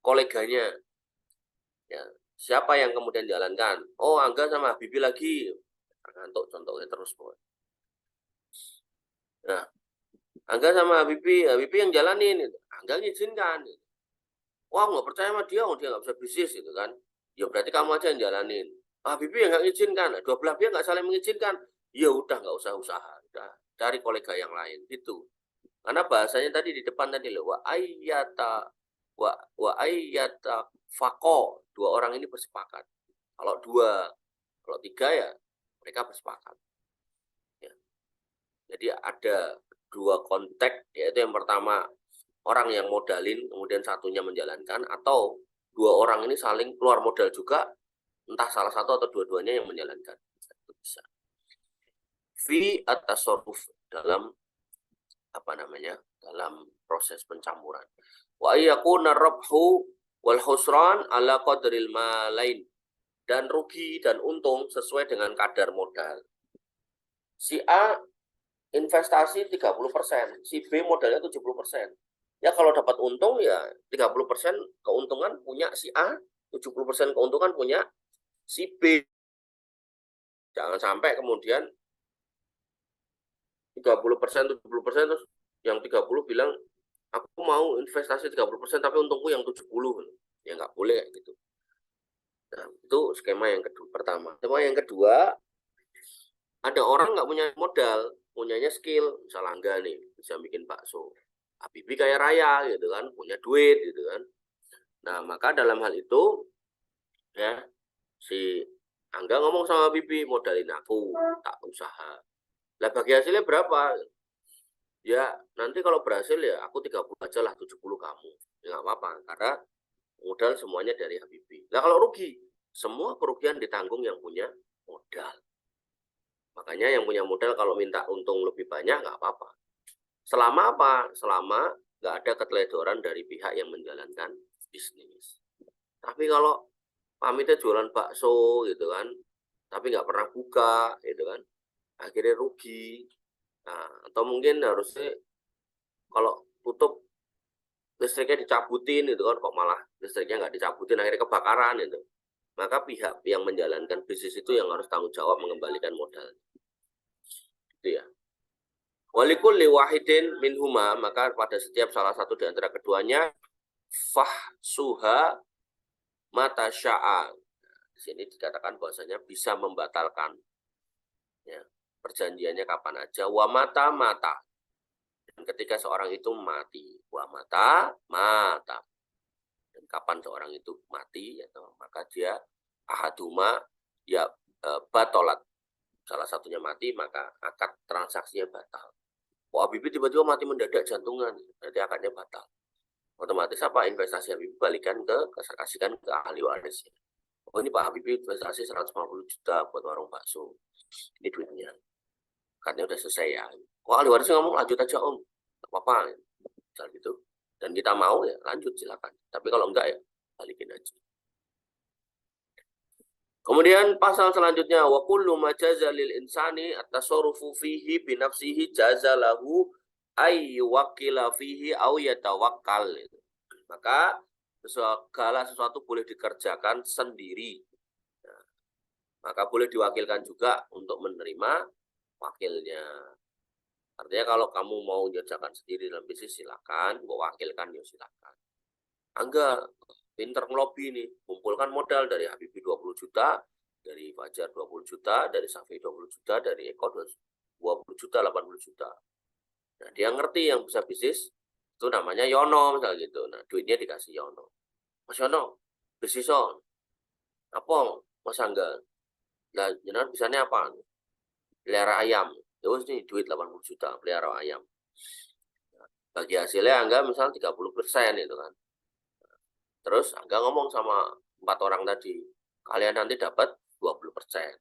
koleganya. Ya, siapa yang kemudian jalankan? Oh, Angga sama Habibie lagi. Ngantuk contohnya terus, boy. Nah, Angga sama Habibie yang jalanin. Angga ngizinkan. Wah, nggak percaya sama dia nggak bisa bisnis gitu kan. Ya berarti kamu aja yang jalanin. Habibie yang nggak ngizinkan. Dua belah pihak nggak saling mengizinkan. Ya udah nggak usah usaha. Udah cari kolega yang lain gitu. Karena bahasanya tadi di depan tadi loh, wa ayyata fako, dua orang ini bersepakat. Kalau tiga ya mereka bersepakat. Ya. Jadi ada dua konteks, yaitu yang pertama orang yang modalin, kemudian satunya menjalankan, atau dua orang ini saling keluar modal juga, entah salah satu atau dua-duanya yang menjalankan. Itu bisa. Fi at-tasarruf, dalam dalam proses pencampuran. Wa yakuna rabhu wal khusran ala qadril malain, dan rugi dan untung sesuai dengan kadar modal. Si A investasi 30%, si B modalnya 70%. Ya kalau dapat untung ya 30% keuntungan punya si A, 70% keuntungan punya si B. Jangan sampai kemudian 30%, 70%, terus yang 30 bilang, aku mau investasi 30% tapi untungku yang 70. Ya nggak boleh gitu. Nah, itu skema yang pertama. Skema yang kedua, ada orang nggak punya modal, punyanya skill, misalnya Angga nih, bisa bikin bakso. Habibie kaya raya gitu kan, punya duit gitu kan. Nah, maka dalam hal itu, ya, si Angga ngomong sama Habibie, modalin aku, tak usaha. Lah bagi hasilnya berapa? Ya, nanti kalau berhasil ya aku 30 aja lah, 70 kamu. Ya nggak apa-apa, karena modal semuanya dari Habibie. Nah kalau rugi, semua kerugian ditanggung yang punya modal. Makanya yang punya modal kalau minta untung lebih banyak nggak apa-apa. Selama apa? Selama nggak ada keteledoran dari pihak yang menjalankan bisnis. Tapi kalau pamitnya jualan bakso gitu kan, tapi nggak pernah buka gitu kan, akhirnya rugi. Nah, atau mungkin harusnya kalau tutup listriknya dicabutin gitu kan, kok malah listriknya nggak dicabutin, akhirnya kebakaran itu. Maka pihak yang menjalankan bisnis itu yang harus tanggung jawab mengembalikan modal. Itu ya. Walikul liwahidin minhuma, maka pada setiap salah satu di antara keduanya, fahsuha mata sya'a. Di sini dikatakan bahwasanya bisa membatalkan ya, perjanjiannya kapan aja. Wa mata mata. Dan ketika seorang itu mati, wa mata mata. Dan kapan seorang itu mati, ya, maka dia ahaduma ya batolat. Salah satunya mati, maka akad transaksinya batal. Habibie tiba-tiba mati mendadak jantungan, berarti akadnya batal. Otomatis apa, investasi Habibie balikan kasihkan ke ahli warisnya. Oh ini Pak Habibie investasi 150 juta buat warung bakso. Ini duitnya. Akadnya udah selesai ya. Ahli warisnya ngomong lanjut aja om. Gak apa-apa. Misal gitu. dan kita mau ya lanjut silakan. Tapi kalau enggak ya balikin aja. Kemudian pasal selanjutnya wa kullu ma jaza lil insani at-tasarrufu fihi bi nafsihi jaza lahu ay yuwakkila fihi aw yatawakkal. Maka segala sesuatu boleh dikerjakan sendiri. Nah, maka boleh diwakilkan juga untuk menerima wakilnya. Artinya kalau kamu mau mengerjakan sendiri dalam bisnis silakan, mau wakilkan ya silakan. Angga pinter ngelobi nih, kumpulkan modal dari Habibie 20 juta, dari Fajar 20 juta, dari Safi 20 juta, dari Eko 20 juta, 80 juta. Nah, dia ngerti yang bisa bisnis, itu namanya Yono, misalnya gitu. Nah, duitnya dikasih Yono. Mas Yono, bisnis on. Apa, Mas Angga? Nah, jenengan bisanya apa? Pelihara ayam. Terus nih, duit 80 juta, pelihara ayam. Nah, bagi hasilnya Angga misal 30% itu kan. Terus Angga ngomong sama 4 orang tadi, kalian nanti dapat 20%.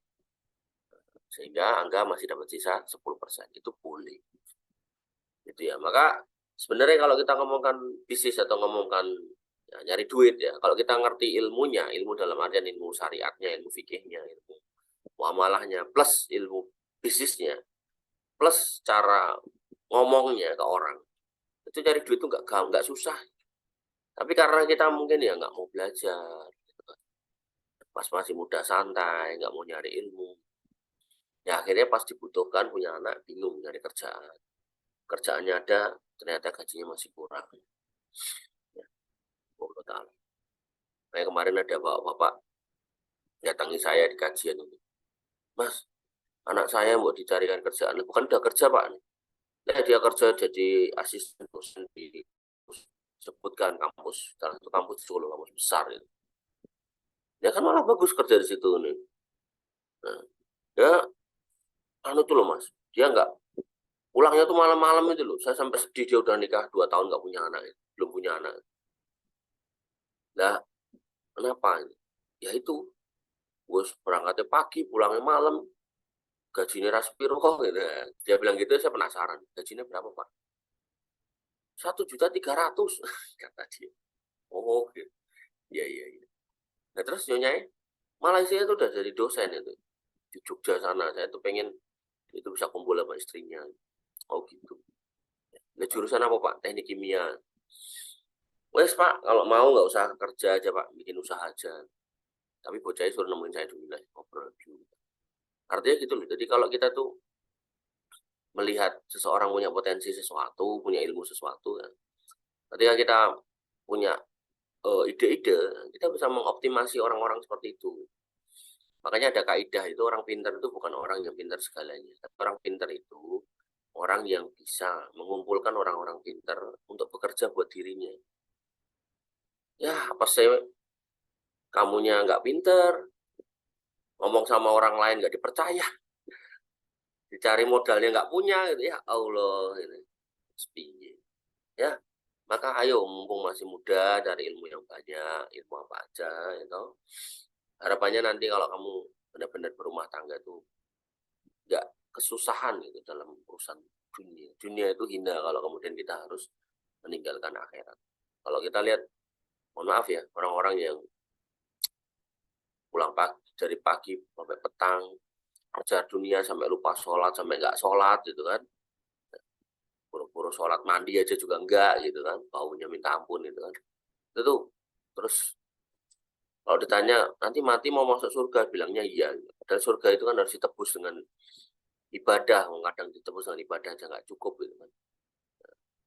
Sehingga Angga masih dapat sisa 10%. Itu boleh. Gitu ya. Maka sebenarnya kalau kita ngomongkan bisnis atau ngomongkan ya, nyari duit ya, kalau kita ngerti ilmunya, ilmu dalam artian ilmu syariatnya, ilmu fikihnya, ilmu muamalahnya, plus ilmu bisnisnya, plus cara ngomongnya ke orang, itu cari duit itu nggak susah. Tapi karena kita mungkin ya nggak mau belajar, pas masih muda santai, nggak mau nyari ilmu. Ya akhirnya pas dibutuhkan punya anak bingung nyari kerjaan. Kerjaannya ada, ternyata gajinya masih kurang. Ya, Allah Ta'ala. Kayak kemarin ada bapak-bapak datangi saya di kajian ini. Mas, anak saya mau dicarikan kerjaan. Bukan udah kerja Pak. Nah, dia kerja jadi asisten dosen di sebutkan kampus, salah satu kampus di Solo, kampus besar itu. Ya kan malah bagus kerja di situ nih. Nah, ya anu tuh loh Mas, dia nggak pulangnya tuh malam-malam itu loh. Saya sampai sedih dia udah nikah 2 tahun nggak punya anak, belum punya anak. Nah, kenapa? Ya itu, bos berangkatnya pagi, pulangnya malam, gajinya raspiro kok gitu. Dia bilang gitu, saya penasaran. Gajinya berapa Pak? 1.300.000 kata dia. Oh, gitu. Iya, iya, iya. Nah, terus nyonyai, Malaysia itu udah jadi dosen itu. Di Jogja sana, saya tuh pengen itu bisa kumpul sama istrinya. Oh, gitu. Nah, jurusan apa, Pak? Teknik kimia. Wes, Pak, kalau mau nggak usah kerja aja, Pak. Bikin usaha aja. Tapi bocahnya suruh nemuin saya dulu lah. Ngobrol dulu. Artinya gitu loh. Jadi kalau kita tuh melihat seseorang punya potensi sesuatu, punya ilmu sesuatu, ya. Ketika kita punya ide-ide, kita bisa mengoptimasi orang-orang seperti itu. Makanya ada kaidah itu orang pintar itu bukan orang yang pintar segalanya. Orang pintar itu orang yang bisa mengumpulkan orang-orang pintar untuk bekerja buat dirinya. Ya, apa sih kamunya nggak pintar, ngomong sama orang lain nggak dipercaya, dicari modalnya nggak punya, gitu ya Allah, ini sepiye. Ya, maka ayo mumpung masih muda dari ilmu yang banyak, ilmu apa aja, itu. Harapannya nanti kalau kamu benar-benar berumah tangga tuh nggak kesusahan gitu dalam urusan dunia. Dunia itu hina kalau kemudian kita harus meninggalkan akhirat. Kalau kita lihat, mohon maaf ya, orang-orang yang pulang pagi dari pagi sampai petang, kerja dunia sampai lupa sholat, sampai nggak sholat gitu kan. Buru-buru sholat mandi aja juga enggak gitu kan, baunya minta ampun gitu kan. Itu tuh, terus kalau ditanya nanti mati mau masuk surga, bilangnya iya. Dan surga itu kan harus ditebus dengan ibadah, kadang ditebus dengan ibadah aja nggak cukup gitu kan.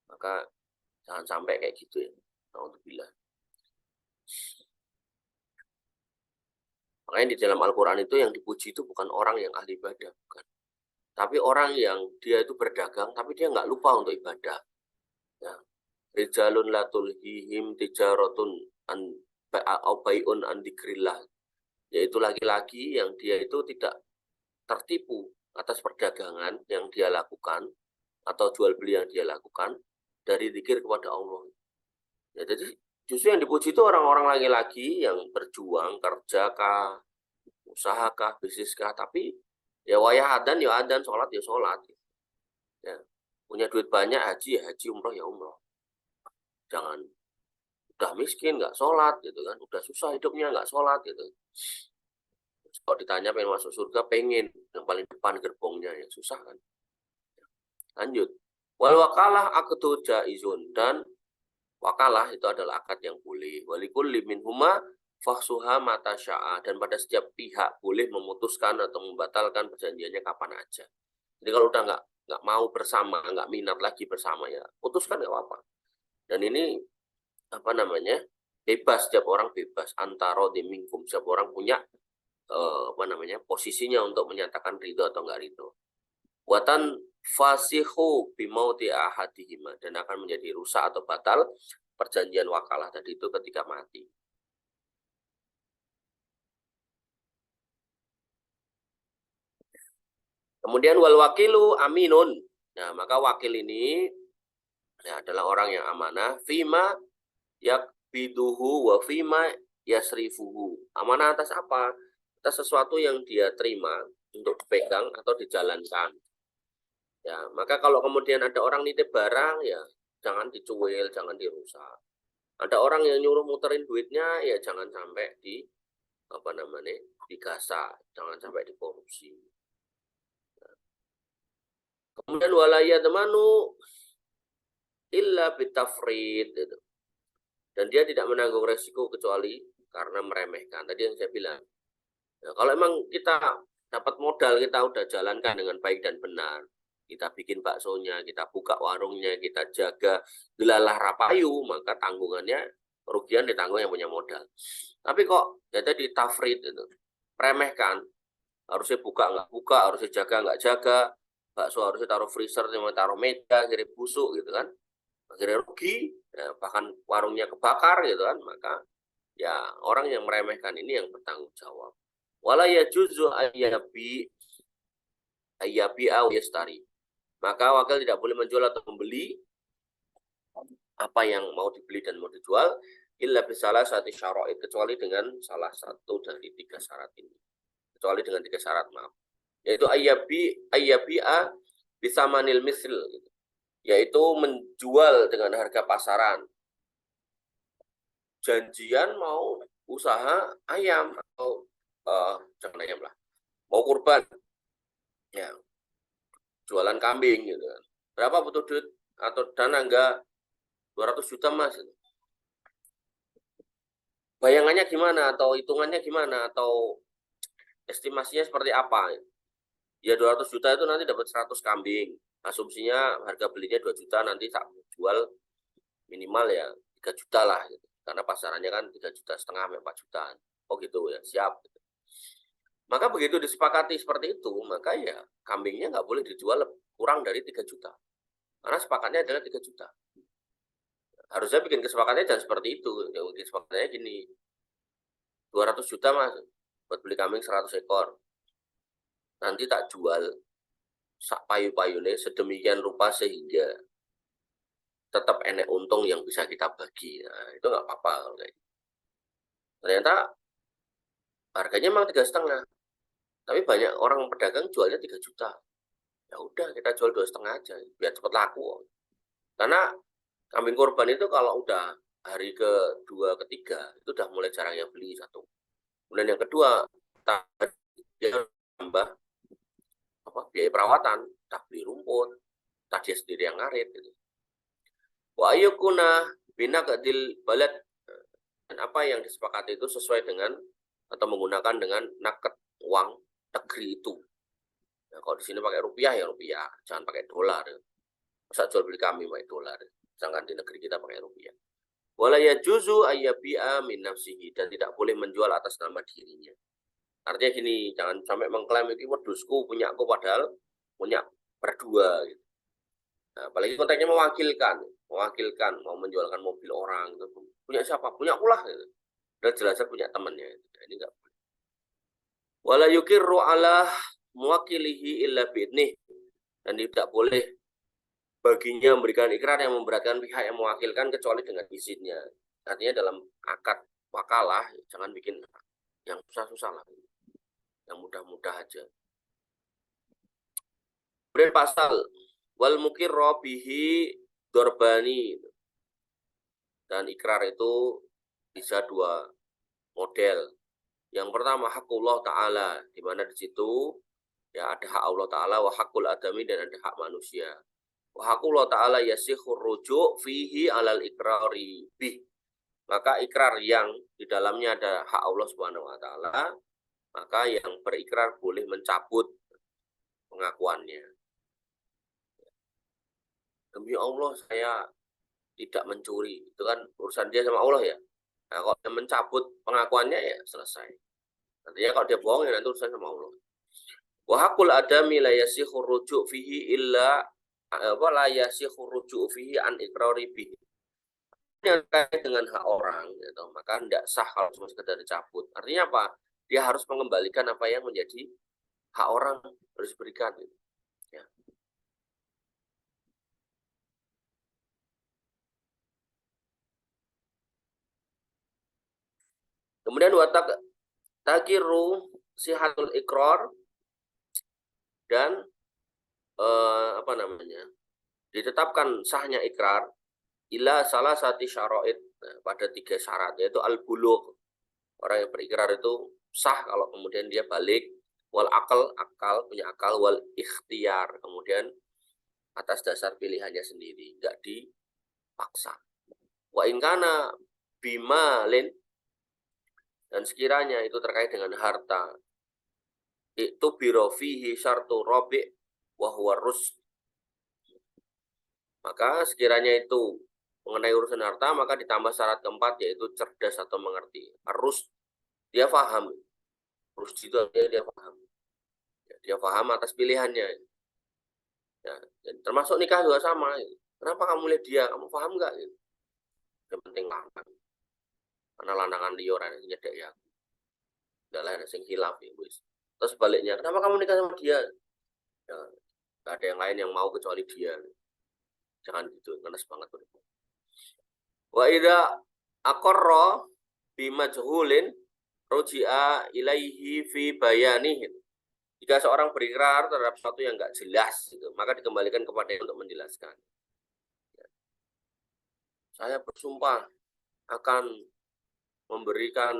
Maka jangan sampai kayak gitu ya. Alhamdulillah. Makanya di dalam Al-Quran itu yang dipuji itu bukan orang yang ahli ibadah, bukan. Tapi orang yang dia itu berdagang, tapi dia nggak lupa untuk ibadah. Ya. Rijalun la tulhihim tijaratun an bai'un an dzikrillah. Yaitu laki-laki yang dia itu tidak tertipu atas perdagangan yang dia lakukan atau jual beli yang dia lakukan dari zikir kepada Allah. Ya, jadi justru yang dipuji itu orang-orang laki-laki yang berjuang, kerja kah, usaha kah, bisnis kah, tapi ya wayah adan ya adan, sholat ya sholat. Ya. Punya duit banyak, haji ya haji, umroh ya umroh. Jangan udah miskin nggak sholat gitu kan, udah susah hidupnya nggak sholat gitu. Kalau ditanya pengen masuk surga, pengen yang paling depan gerbongnya, ya susah kan. Lanjut. Wal wakalah akdu jaizun, dan wakalah itu adalah akad yang boleh. Walikulli minhuma fahsuha mata sya'a, dan pada setiap pihak boleh memutuskan atau membatalkan perjanjiannya kapan aja. Jadi kalau udah nggak mau bersama, nggak minat lagi bersama, ya putuskan nggak apa-apa. Dan ini apa namanya, bebas, setiap orang bebas, antara dimingkum, setiap orang punya apa namanya, posisinya untuk menyatakan ridho atau nggak ridho. Watan fasihu bimauti ahadihima, dan akan menjadi rusak atau batal perjanjian wakalah tadi itu ketika mati. Kemudian wal wakilu aminun. Nah, maka wakil ini ya, adalah orang yang amanah. Fima yakbiduhu wa fima yasrifuhu. Amanah atas apa? Atas sesuatu yang dia terima untuk dipegang atau dijalankan. Ya, maka kalau kemudian ada orang nitip barang, ya jangan dicuil, jangan dirusak. Ada orang yang nyuruh muterin duitnya, ya jangan sampai di apa namanya, digasa, jangan sampai dikorupsi. Kemudian walaya temanu illa bitafrid, gitu. Dan dia tidak menanggung resiko kecuali karena meremehkan. Tadi yang saya bilang, ya, kalau emang kita dapat modal, kita udah jalankan dengan baik dan benar, kita bikin baksonya, kita buka warungnya, kita jaga gelalah rapayu, maka tanggungannya, kerugian ditanggung yang punya modal. Tapi kok ya tadi tafrid itu, remehkan, harusnya buka nggak buka, harusnya jaga nggak jaga, bakso harusnya taruh freezer, cuma taruh meja, akhirnya busuk gitu kan, akhirnya rugi, ya, bahkan warungnya kebakar gitu kan, maka ya orang yang meremehkan ini yang bertanggung jawab. Wala yajuzu ayyabi'a yastari. Maka wakil tidak boleh menjual atau membeli apa yang mau dibeli dan mau dijual illa bisalah satu syara'id, kecuali dengan salah satu dari tiga syarat ini. Kecuali dengan tiga syarat, maaf. Yaitu ayyabi'a bisamanil misl, gitu. Yaitu menjual dengan harga pasaran. Janjian mau usaha ayam atau jangan ayam lah, mau kurban, ya jualan kambing gitu kan. Berapa butuh duit atau dana, enggak 200 juta mas. Bayangannya gimana atau hitungannya gimana atau estimasinya seperti apa? Ya 200 juta itu nanti dapat 100 kambing. Asumsinya harga belinya 2 juta, nanti tak jual minimal ya 3 juta lah gitu. Karena pasarannya kan 3,5 juta sampai 4 juta. Oh gitu ya, siap. Maka begitu disepakati seperti itu, maka ya kambingnya nggak boleh dijual kurang dari 3 juta. Karena sepakatnya adalah 3 juta. Harusnya bikin kesepakatannya jangan seperti itu. Yang bikin kesepakatannya gini, 200 juta mas, buat beli kambing 100 ekor. Nanti tak jual sak payu-payune sedemikian rupa sehingga tetap enek untung yang bisa kita bagi. Nah, itu nggak apa-apa. Ternyata harganya memang 3,5. Tapi banyak orang pedagang jualnya 3 juta. Ya udah kita jual 2,5 aja biar cepat laku. Karena kambing korban itu kalau udah hari kedua ketiga itu udah mulai jarang yang beli satu. Kemudian yang kedua, dia tambah apa, biaya perawatan, tak beli rumput, tak dia sendiri yang ngarit gitu. Wa ayyukuna bina kadil balad, dan apa yang disepakati itu sesuai dengan atau menggunakan dengan naket uang negeri itu. Nah, kalau di sini pakai rupiah ya rupiah, jangan pakai dolar. Masa jual beli kami pakai dolar, sedangkan di negeri kita pakai rupiah. Wala yajuzu ayyabi'a min nafsihi, dan tidak boleh menjual atas nama dirinya. Artinya gini, jangan sampai mengklaim itu wedusku, punya aku, padahal punya berdua gitu. Nah, apalagi konteksnya mewakilkan, mau menjualkan mobil orang gitu. Punya siapa? Punya aku lah gitu. Dan jelas punya temannya gitu. Nah, ini enggak boleh. Wala yukirru ala muwakilihi illa bi'idnih, dan tidak boleh baginya memberikan ikrar yang memberatkan pihak yang mewakilkan kecuali dengan izinnya. Artinya dalam akad wakalah jangan bikin yang susah-susah lah, yang mudah-mudah aja. Kemudian pasal wal mukirro bihi dorbani, Dan ikrar itu bisa dua model. Yang pertama hakullah ta'ala, di mana di situ ya ada hak Allah Ta'ala, wa hakul adami, dan ada hak manusia. Wa hakullah ta'ala yasikhur rujuk fihi alal ikrari bih. Maka ikrar yang di dalamnya ada hak Allah Subhanahu wa Ta'ala, maka yang berikrar boleh mencabut pengakuannya. Demi Allah saya tidak mencuri, itu kan urusan dia sama Allah ya. Nah, kalau dia mencabut pengakuannya ya selesai. Artinya kalau dia bohong ya nanti urusan sama Allah. Wa haqqul adami la yasikhu rujuk fihi illa wa la yasikhu rujuk fihi an iqrari bihi. Yang terkait dengan hak orang gitu, maka tidak sah kalau cuma sekedar dicabut. Artinya apa? Dia harus mengembalikan apa yang menjadi hak orang, harus diberikan gitu. Ya. Kemudian watak takiru sihatul ikrar, dan apa namanya, ditetapkan sahnya ikrar ila salah satu syara'id, pada 3 syarat, yaitu al-bulugh. Orang yang berikrar itu sah kalau kemudian dia balik, wal akal, punya akal, wal ikhtiar, kemudian atas dasar pilihannya sendiri, enggak dipaksa. Wa ingkana bimalin, dan sekiranya itu terkait dengan harta, itu birofihi syartu robi wa huwa rus, maka sekiranya itu mengenai urusan harta, maka ditambah syarat keempat, yaitu cerdas atau mengerti. Harus dia paham. Harus itu dia paham. Dia paham atas pilihannya. Ya, termasuk nikah juga sama. Kenapa kamu lihat dia? Kamu paham nggak? Yang penting lanang. Karena lanangan dia orang yang nyedek ya. Nggak lain yang hilaf ya, bos. Terus sebaliknya, kenapa kamu nikah sama dia? Ya, nggak ada yang lain yang mau kecuali dia. Jangan gitu, ngenes banget. Wa idza aqarra bi majhulin ruji'a ilaihi fi bayanihi. Jika seorang berikrar terhadap sesuatu yang enggak jelas gitu, maka dikembalikan kepadanya untuk menjelaskan. Saya bersumpah akan memberikan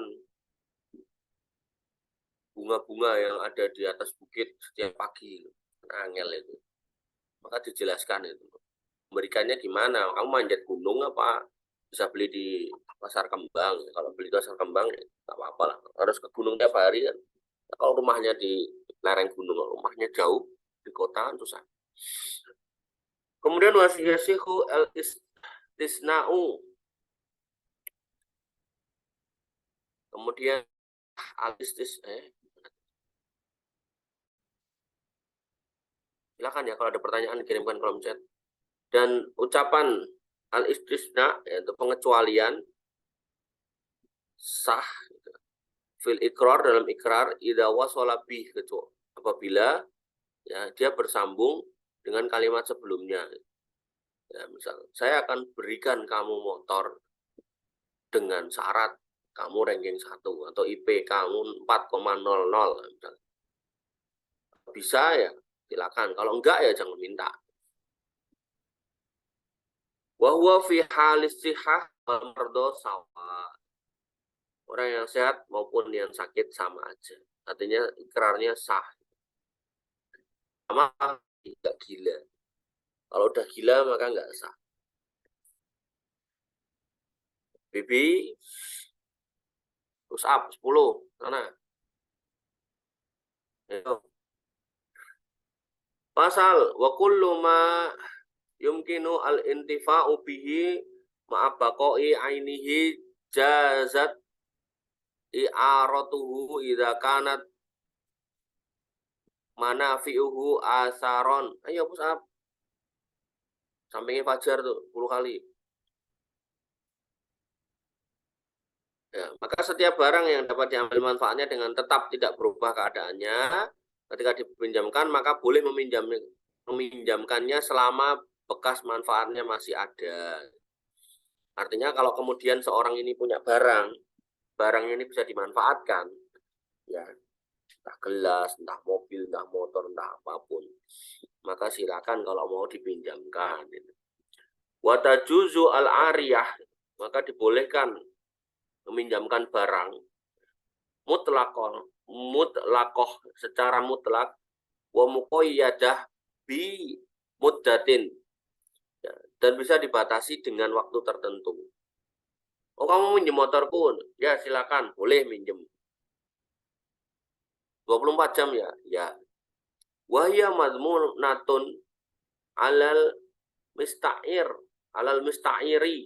bunga-bunga yang ada di atas bukit setiap pagi. Angel itu. Maka dijelaskan itu. Memberikannya gimana? Kamu manjat gunung apa? Bisa beli di pasar kembang. Kalau beli di pasar kembang ya nggak apa-apa lah. Harus ke gunung tiap hari kan. Kalau rumahnya di lereng gunung, rumahnya jauh di kota, susah. Kemudian wasiyasihu al-istisna'u. Kemudian silakan ya kalau ada pertanyaan kirimkan kolom chat. Dan ucapan al-istisna, yaitu pengecualian, sah fil ikrar, dalam ikrar, idza wasala bih, apabila ya dia bersambung dengan kalimat sebelumnya. Ya, misal, saya akan berikan kamu motor dengan syarat kamu ranking 1 atau IP kamu 4,00. Bisa ya, silakan. Kalau enggak ya jangan minta. Wa huwa fi halis sihah wal mardo sawa. Orang yang sehat maupun yang sakit sama aja. Artinya ikrarnya sah. Sama tidak gila. Kalau udah gila maka nggak sah. Bibi, push up 10. Sana. Ayo. Pasal wa kullu ma yumkinu al-intifa'u bihi ma'abaqai ainihi jazat i'aratuhu idza kanat manafi'uhu asaron. Ayo push up. Sampingnya Fajar tuh 10 kali. Ya, maka setiap barang yang dapat diambil manfaatnya dengan tetap tidak berubah keadaannya, ketika dipinjamkan maka boleh meminjamkannya selama bekas manfaatnya masih ada. Artinya kalau kemudian seorang ini punya barangnya ini bisa dimanfaatkan, ya entah gelas, entah mobil, entah motor, entah apapun, maka silakan kalau mau dipinjamkan. Watajuzu al-ariyah, maka dibolehkan meminjamkan barang mutlakoh secara mutlak, wa muqayyadah bi muddatin, ya, dan bisa dibatasi dengan waktu tertentu. Oh, kamu minjem motorku, ya silakan, boleh minjem 24 jam ya, ya. Wahya madmunatun alal musta'iri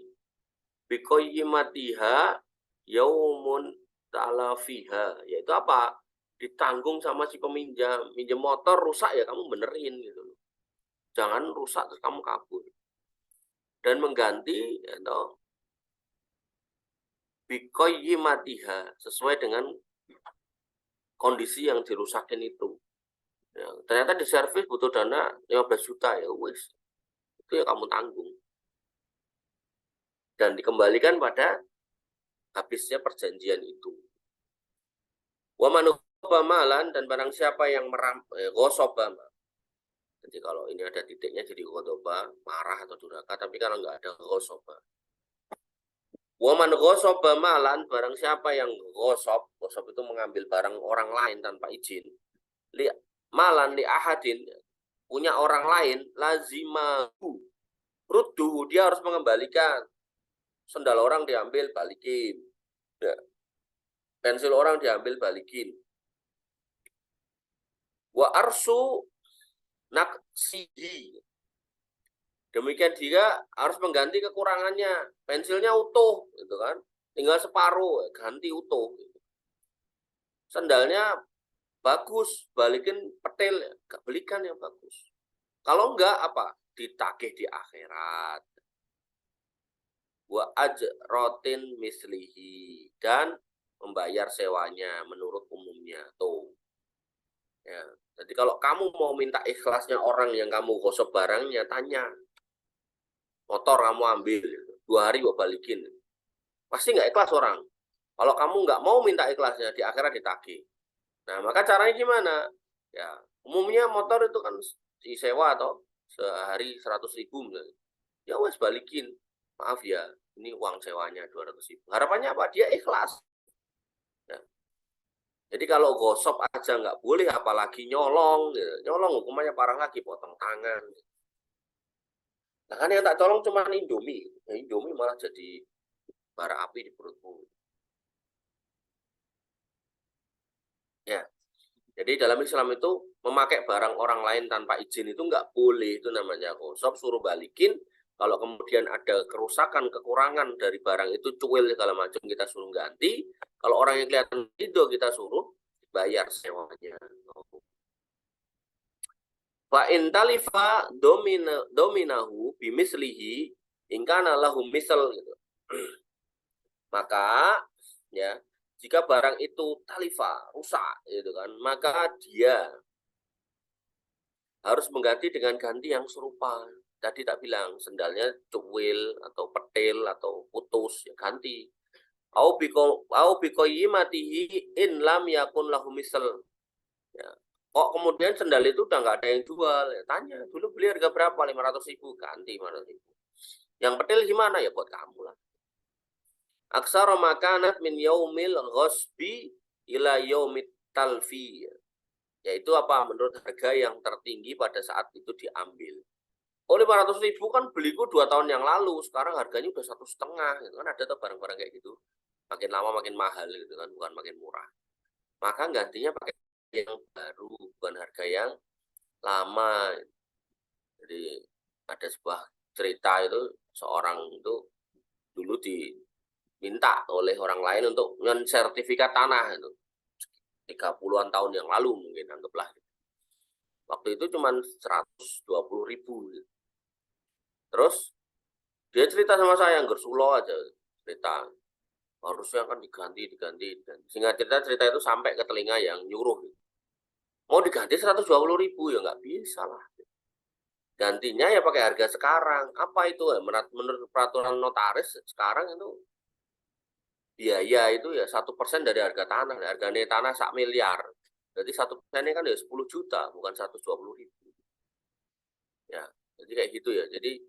biqayyimatiha yaumun talafiha, yaitu apa? Ditanggung sama si peminjam. Minjem motor rusak ya kamu benerin gitu. Jangan rusak terus kamu kabur. Dan mengganti atau biqayyimatiha sesuai dengan kondisi yang dirusakin itu. Ya, ternyata di servis butuh dana 15 juta ya wis. Itu ya kamu tanggung. Dan dikembalikan pada habisnya perjanjian itu. Wa man malan, dan barang siapa yang ghasaba. Jadi kalau ini ada titiknya jadi ghadaba, marah atau durhaka, tapi kalau nggak ada ghasaba. Wa man ghasaba malan, barang siapa yang ghasab itu mengambil barang orang lain tanpa izin. Malan li ahadin, punya orang lain, lazimahu ruddu, dia harus mengembalikan. Sendal orang diambil, balikin. Ya. Pensil orang diambil, balikin. Wa arsu naksihi, demikian dia harus mengganti kekurangannya. Pensilnya utuh gitu kan, tinggal separuh, ganti utuh gitu. Sendalnya bagus, balikin petil, gak belikan yang bagus. Kalau enggak apa? Ditagih di akhirat. Wa ajrotin mislihi, dan membayar sewanya menurut umumnya tuh. Ya, jadi kalau kamu mau minta ikhlasnya orang yang kamu gosok barangnya, tanya. Motor kamu ambil 2 hari gue balikin, pasti nggak ikhlas orang. Kalau kamu nggak mau minta ikhlasnya, di akhirat ditagih. Nah, maka caranya gimana? Ya, umumnya motor itu kan disewa atau sehari 100.000 misalnya. Ya wes balikin, maaf ya, ini uang sewanya 200.000. Harapannya apa? Dia ikhlas. Ya. Jadi kalau gosok aja nggak boleh, apalagi nyolong. Ya. Nyolong hukumannya parah lagi, potong tangan. Nah, kan yang tak colong cuma Indomie. Ya, Indomie malah jadi bara api di perutmu. Ya, jadi dalam Islam itu memakai barang orang lain tanpa izin itu nggak boleh. Itu namanya gosok, suruh balikin. Kalau kemudian ada kerusakan, kekurangan dari barang itu, cuil segala macam, kita suruh ganti. Kalau orang yang kelihatan itu, kita suruh bayar sewanya. Fa in talifa dominahu bimislihi ingkana lahu misal gitu. Maka ya, jika barang itu talifa, rusak gitu kan, maka dia harus mengganti dengan ganti yang serupa. Tadi tak bilang sendalnya cuwil atau petil atau putus, ya ganti. Au biqayyimatihi in lam yakun lahu misal. Ya. Kok kemudian sendal itu udah nggak ada yang jual? Ya, tanya, dulu beli harga berapa? 500.000, ganti 500.000. Yang petil gimana? Ya buat kamu lah. Aksara makanat min yaumil ghasbi ila yaumit talfi. Yaitu apa? Menurut harga yang tertinggi pada saat itu diambil. Oh, 500.000 kan beliku 2 tahun yang lalu, sekarang harganya udah 1,5. Gitu kan, ada tuh barang-barang kayak gitu. Makin lama makin mahal gitu kan, bukan makin murah. Maka gantinya pakai yang baru, bukan harga yang lama. Jadi ada sebuah cerita itu, seorang itu dulu diminta oleh orang lain untuk sertifikat tanah itu 30-an tahun yang lalu mungkin, anggaplah. Waktu itu cuma 120.000. Terus dia cerita sama saya, gersulo aja cerita. Harusnya kan diganti. Dan singkat cerita itu sampai ke telinga yang nyuruh. Mau diganti 120.000 ya nggak bisa lah. Gantinya ya pakai harga sekarang. Apa itu? Menurut peraturan notaris sekarang itu biaya itu ya 1% dari harga tanah. Harga tanah 1 miliar. Jadi 1%-nya kan ya 10 juta, bukan 120.000. Ya, jadi kayak gitu ya. Jadi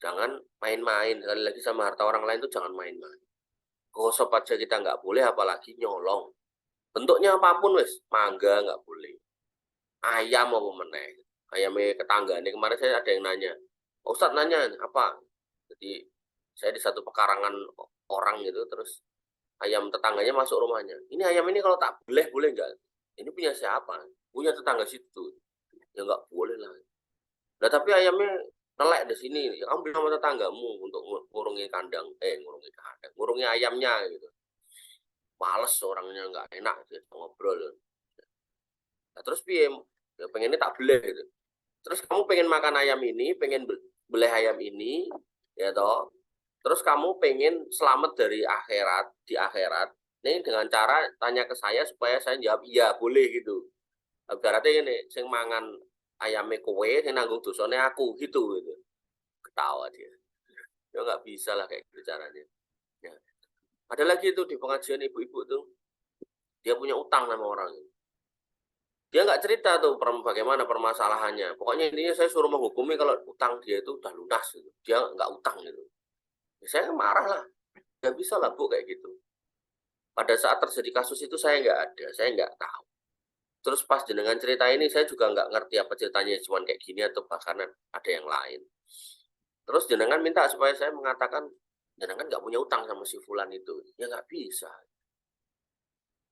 Jangan main-main, sekali lagi sama harta orang lain itu jangan main-main. Gosok aja kita nggak boleh, apalagi nyolong. Bentuknya apapun wes, mangga nggak boleh. Ayam mau meneh. Ayamnya tetangga nih, kemarin saya ada yang nanya. Ustadz nanya, apa? Jadi saya di satu pekarangan orang gitu, terus ayam tetangganya masuk rumahnya. Ini ayam ini kalau tak boleh nggak? Ini punya siapa? Punya tetangga situ. Ya nggak boleh lah. Nah tapi ayamnya nelek di sini. Ya, kamu bilang sama tetanggamu untuk ngurungi kandang. Ngurungi kandang. Ngurungi ayamnya gitu. Males orangnya, nggak enak gitu, ngobrol. Nah terus piye? Ya, pengennya tak boleh gitu. Terus kamu pengen makan ayam ini, pengen beli ayam ini, ya toh. Terus kamu pengen selamat dari akhirat, di akhirat. Ini dengan cara tanya ke saya supaya saya jawab iya boleh gitu. Berarti ini sing mangan ayame kowe, sing nanggung dosane aku gitu gitu. Ketawa dia. Ya nggak bisa lah kayak gitu caranya. Ya. Ada lagi itu di pengajian ibu-ibu tuh, dia punya utang sama orang. Dia nggak cerita tuh bagaimana permasalahannya. Pokoknya intinya saya suruh menghukumi kalau utang dia itu udah lunas gitu. Dia nggak utang gitu. Ya, saya marah lah. Nggak bisa lah Bu kayak gitu. Pada saat terjadi kasus itu saya nggak ada, saya nggak tahu. Terus pas dengan cerita ini saya juga nggak ngerti apa ceritanya cuma kayak gini atau bahkan ada yang lain. Terus jenengan minta supaya saya mengatakan jenengan nggak punya utang sama si Fulan itu. Ya nggak bisa.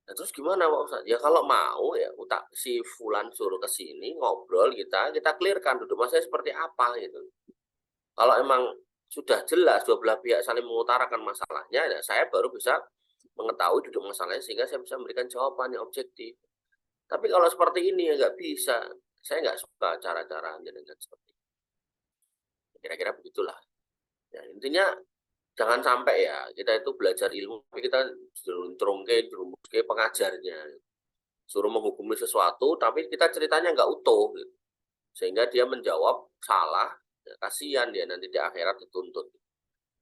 Nah, terus gimana Pak Ustadz? Ya kalau mau ya utang si Fulan suruh ke sini ngobrol kita clearkan duduk masalahnya seperti apa gitu. Kalau emang sudah jelas dua belah pihak saling mengutarakan masalahnya, ya saya baru bisa mengetahui duduk masalahnya sehingga saya bisa memberikan jawaban yang objektif. Tapi kalau seperti ini ya nggak bisa. Saya nggak suka cara-cara jenengan seperti itu. Kira-kira begitulah. Ya, intinya jangan sampai ya kita itu belajar ilmu tapi kita jerumuske pengajarnya. Suruh menghukumi sesuatu tapi kita ceritanya nggak utuh gitu. Sehingga dia menjawab salah, ya, kasihan dia nanti di akhirat dituntut.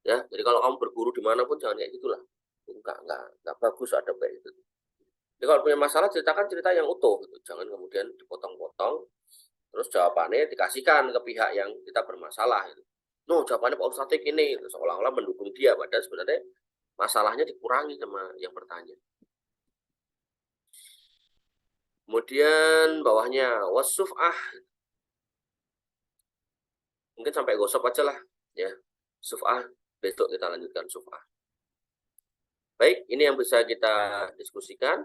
Ya, jadi kalau kamu berguru dimanapun jangan kayak gitulah. Enggak bagus ada kayak gitu. Jadi kalau punya masalah ceritakan cerita yang utuh gitu. Jangan kemudian dipotong-potong terus jawabannya dikasihkan ke pihak yang kita bermasalah gitu. No, jawabannya Pak Ustadz ini gitu. Seolah-olah mendukung dia padahal sebenarnya masalahnya dikurangi sama yang bertanya. Kemudian bawahnya wasuf'ah. Mungkin sampai gosop aja lah ya. Suf'ah besok kita lanjutkan suf'ah. Baik, ini yang bisa kita diskusikan.